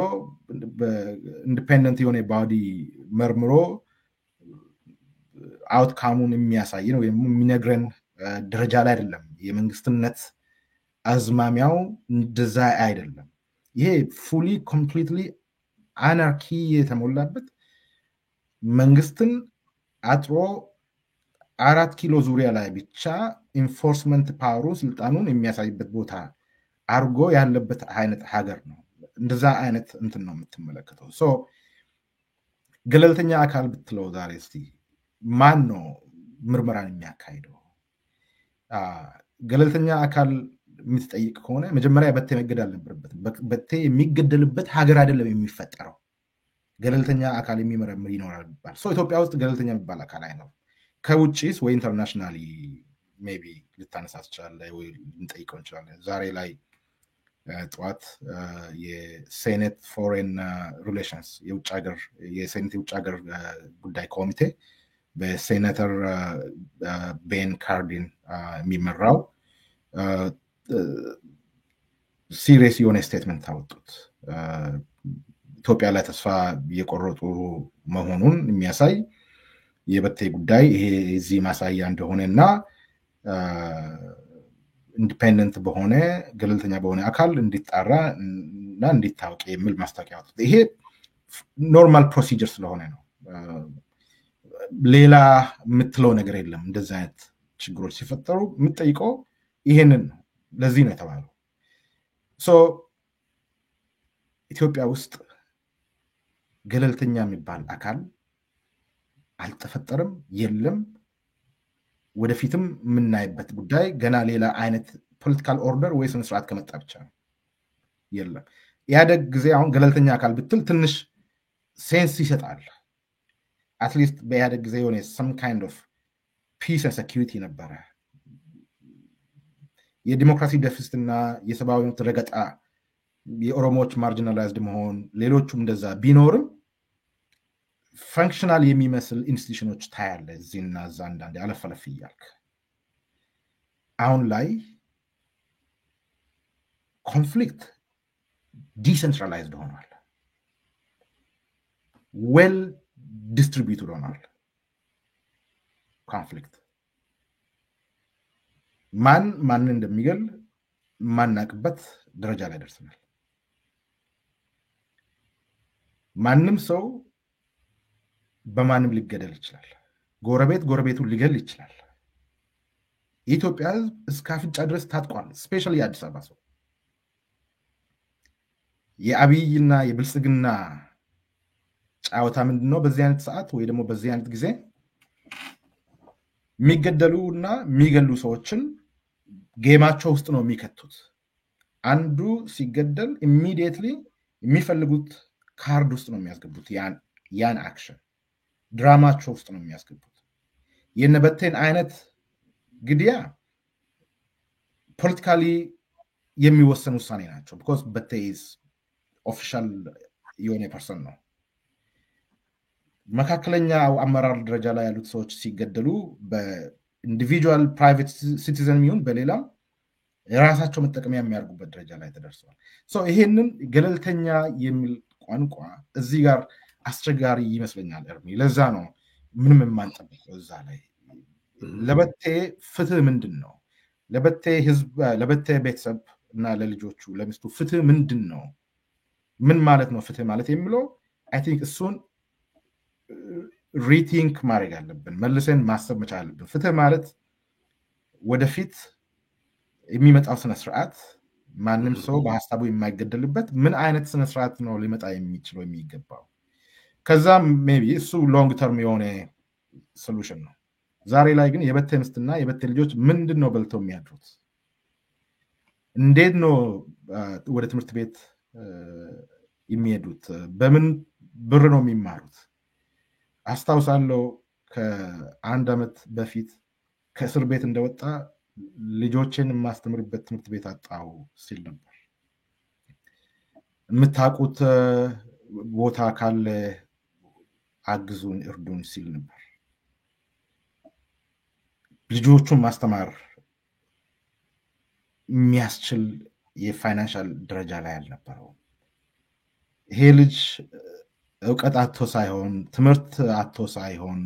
ኢንዲፔንደንት የሆነ ባዲ መርምሮ አውትካሙን የሚያሳይ ነው የሚነግረን ደረጃ ላይ አይደለም። የመንግስትነት አዝማሚያው እንደዛ አይደለም። ይሄ ፉሊ ኮምፕሊትሊ አናርኪ የተሞላበት መንግስትን አጥሮ 4 ኪሎ ዙሪያ ላይ ብቻ ኢንፎርስመንት ፓወሩ ስልጣኑን የሚያሳይበት ቦታ አርጎ ያለበት አይነት ሀገር ነው። እንደዛ አይነት እንትን ነው የምትመለከተው። ገለልተኛ አካል ብትለው ዛሬ እስቲ ማን ነው ምርመራን የሚያካሂደው? ገለልተኛ አካል የምትጠይቅ ከሆነ መጀመሪያ በቴ መገደል አልነበረበትም። በቴ የሚገደልበት ሀገር አይደለም የሚፈጠረው። ገለልተኛ አካል የሚመረምር ይኖራል ይባል። ኢትዮጵያ ውስጥ ገለልተኛ የሚባል አካል አይኖርም። ከውጭስ ወይ ኢንተርናሽናሊ ሜቢ ልታነሳ ትችላለህ ወይ ልንጠይቀው እንችላለን። ዛሬ ላይ ጠዋት የሴኔት ፎሬን ሪሌሽንስ የሴኔት የውጭ ሀገር ጉዳይ ኮሚቴ በሴኔተር ቤን ካርዲን የሚመራው ሲሪየስ የሆነ ስቴትመንት አወጡት። ኢትዮጵያ ላይ ተስፋ የቆረጡ መሆኑን የሚያሳይ የበቴ ጉዳይ ይሄ እዚህ ማሳያ እንደሆነ እና ኢንዲፔንደንት በሆነ ገለልተኛ በሆነ አካል እንዲጣራ እና እንዲታወቅ የሚል ማስታወቂያ አወጡት። ይሄ ኖርማል ፕሮሲጀር ስለሆነ ነው። ሌላ የምትለው ነገር የለም። እንደዚህ አይነት ችግሮች ሲፈጠሩ የምትጠይቀው ይሄንን ነው። ለዚህ ነው የተባለው። ኢትዮጵያ ውስጥ ገለልተኛ የሚባል አካል አልተፈጠረም፣ የለም። ወደፊትም የምናይበት ጉዳይ ገና ሌላ አይነት ፖለቲካል ኦርደር ወይ ስነ ስርዓት ከመጣ ብቻ ነው። የለም ኢህአዴግ ጊዜ አሁን ገለልተኛ አካል ብትል ትንሽ ሴንስ ይሰጣል። አትሊስት በኢህአዴግ ጊዜ የሆነ some kind of peace and security ነበረ። የዲሞክራሲ ደፊሲት እና የሰብአዊ መብት ረገጣ፣ የኦሮሞዎች ማርጂናላይዝድ መሆን፣ ሌሎቹም እንደዛ ቢኖርም ፈንክሽናል የሚመስል ኢንስቲትዩሽኖች ታያለ እዚህና እዛ አንዳንዴ አለፈለፍ እያልክ። አሁን ላይ ኮንፍሊክት ዲሴንትራላይዝድ ሆኗል። ዌል ዲስትሪቢዩትድ ሆኗል። ኮንፍሊክት ማን እንደሚገል ማናቅበት ደረጃ ላይ ደርሰናል። ማንም ሰው በማንም ሊገደል ይችላል። ጎረቤቱን ሊገል ይችላል። የኢትዮጵያ ሕዝብ እስከ አፍንጫ ድረስ ታጥቋል። ስፔሻሊ የአዲስ አበባ ሰው የአብይና የብልጽግና ጫወታ ምንድነው? በዚህ አይነት ሰዓት ወይ ደግሞ በዚህ አይነት ጊዜ የሚገደሉና የሚገሉ ሰዎችን ጌማቸው ውስጥ ነው የሚከቱት። አንዱ ሲገደል ኢሚዲየትሊ የሚፈልጉት ካርድ ውስጥ ነው የሚያስገቡት። ያን አክሽን ድራማቸው ውስጥ ነው የሚያስገቡት። የነበቴን አይነት ግድያ ፖለቲካሊ የሚወሰን ውሳኔ ናቸው። ቢኮዝ በቴ ኢዝ ኦፊሻል የሆነ ፐርሰን ነው። መካከለኛ አመራር ደረጃ ላይ ያሉት ሰዎች ሲገደሉ በኢንዲቪጁዋል ፕራይቬት ሲቲዘን የሚሆን በሌላም የራሳቸው መጠቀሚያ የሚያደርጉበት ደረጃ ላይ ተደርሰዋል። ይሄንን ገለልተኛ የሚል ቋንቋ እዚህ ጋር አስቸጋሪ ይመስለኛል እርሚ። ለዛ ነው ምንም የማንጠብቀው እዛ ላይ። ለበቴ ፍትህ ምንድን ነው? ለበቴ ቤተሰብ እና ለልጆቹ ለሚስቱ ፍትህ ምንድን ነው? ምን ማለት ነው ፍትህ ማለት የሚለው አይ ቲንክ እሱን ሪቲንክ ማድረግ አለብን፣ መልሰን ማሰብ መቻል አለብን። ፍትህ ማለት ወደፊት የሚመጣው ስነስርዓት ማንም ሰው በሀሳቡ የማይገደልበት ምን አይነት ስነስርዓት ነው ሊመጣ የሚችለው የሚገባው። ከዛም ሜቢ እሱ ሎንግ ተርም የሆነ ሶሉሽን ነው። ዛሬ ላይ ግን የበቴ ሚስትና የበቴ ልጆች ምንድን ነው በልተው የሚያድሩት? እንዴት ነው ወደ ትምህርት ቤት የሚሄዱት? በምን ብር ነው የሚማሩት? አስታውሳለሁ ከ1 ዓመት በፊት ከእስር ቤት እንደወጣ ልጆችን የማስተምርበት ትምህርት ቤት አጣው ሲል ነበር። የምታውቁት ቦታ ካለ አግዙን፣ እርዱን ሲል ነበር። ልጆቹን ማስተማር የሚያስችል የፋይናንሻል ደረጃ ላይ አልነበረው። ይሄ ልጅ እውቀት አጥቶ ሳይሆን፣ ትምህርት አጥቶ ሳይሆን፣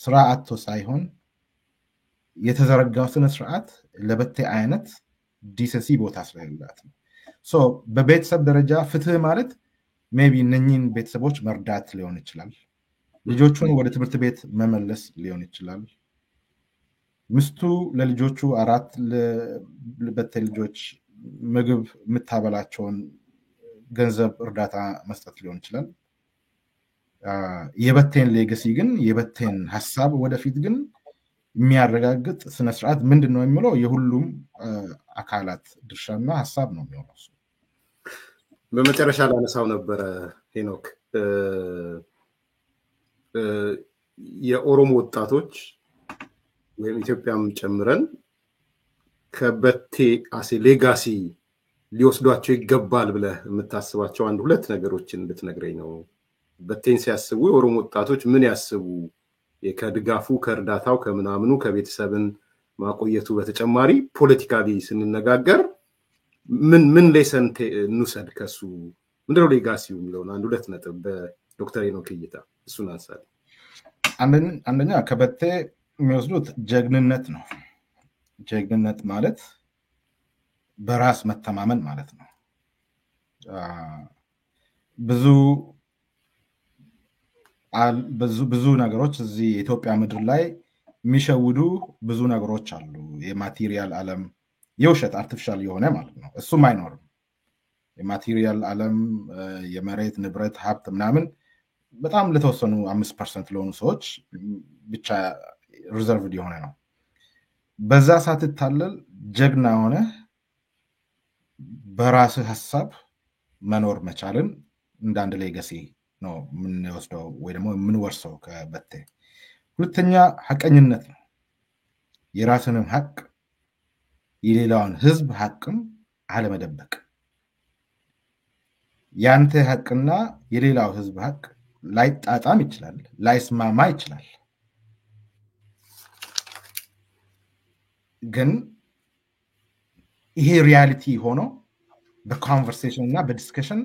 ስራ አጥቶ ሳይሆን የተዘረጋው ስነስርዓት ለበቴ አይነት ዲሰንሲ ቦታ ስለሌላት ነው። በቤተሰብ ደረጃ ፍትህ ማለት ሜቢ እነኚህን ቤተሰቦች መርዳት ሊሆን ይችላል። ልጆቹን ወደ ትምህርት ቤት መመለስ ሊሆን ይችላል። ሚስቱ ለልጆቹ 4 ለበቴ ልጆች ምግብ የምታበላቸውን ገንዘብ እርዳታ መስጠት ሊሆን ይችላል። የበቴን ሌገሲ ግን የበቴን ሀሳብ ወደፊት ግን የሚያረጋግጥ ስነስርዓት ምንድን ነው የሚለው የሁሉም አካላት ድርሻና ሀሳብ ነው የሚሆነው። በመጨረሻ ላነሳው ነበረ ሄኖክ፣ የኦሮሞ ወጣቶች ወይም ኢትዮጵያም ጨምረን ከበቴ አሴ ሌጋሲ ሊወስዷቸው ይገባል ብለህ የምታስባቸው 1-2 ነገሮችን እንድትነግረኝ ነው። በቴን ሲያስቡ የኦሮሞ ወጣቶች ምን ያስቡ? ከድጋፉ ከእርዳታው ከምናምኑ ከቤተሰብን ማቆየቱ በተጨማሪ ፖለቲካሊ ስንነጋገር ምን ሌሰን እንውሰድ ከሱ? ምንድነው ሌጋሲው የሚለውን 1-2 ነጥብ በዶክተር ሄኖክ እይታ እሱን አንሳል። አንደኛ ከበቴ የሚወስዱት ጀግንነት ነው። ጀግንነት ማለት በራስ መተማመን ማለት ነው። ብዙ ነገሮች እዚህ የኢትዮጵያ ምድር ላይ የሚሸውዱ ብዙ ነገሮች አሉ። የማቴሪያል ዓለም የውሸት አርቲፊሻል የሆነ ማለት ነው። እሱም አይኖርም። የማቴሪያል ዓለም የመሬት ንብረት ሀብት ምናምን በጣም ለተወሰኑ 5% ለሆኑ ሰዎች ብቻ ሪዘርቭድ የሆነ ነው። በዛ ሳትታለል ጀግና ሆነ በራስህ ሀሳብ መኖር መቻልን እንደ አንድ ሌጋሲ ነው የምንወስደው ወይ ደግሞ የምንወርሰው ከበቴ። ሁለተኛ ሐቀኝነት ነው። የራስንም ሐቅ የሌላውን ህዝብ ሐቅም አለመደበቅ። ያንተ ሐቅና የሌላው ህዝብ ሐቅ ላይጣጣም ይችላል፣ ላይስማማ ይችላል። ግን ይሄ ሪያሊቲ ሆኖ በኮንቨርሴሽን እና በዲስከሽን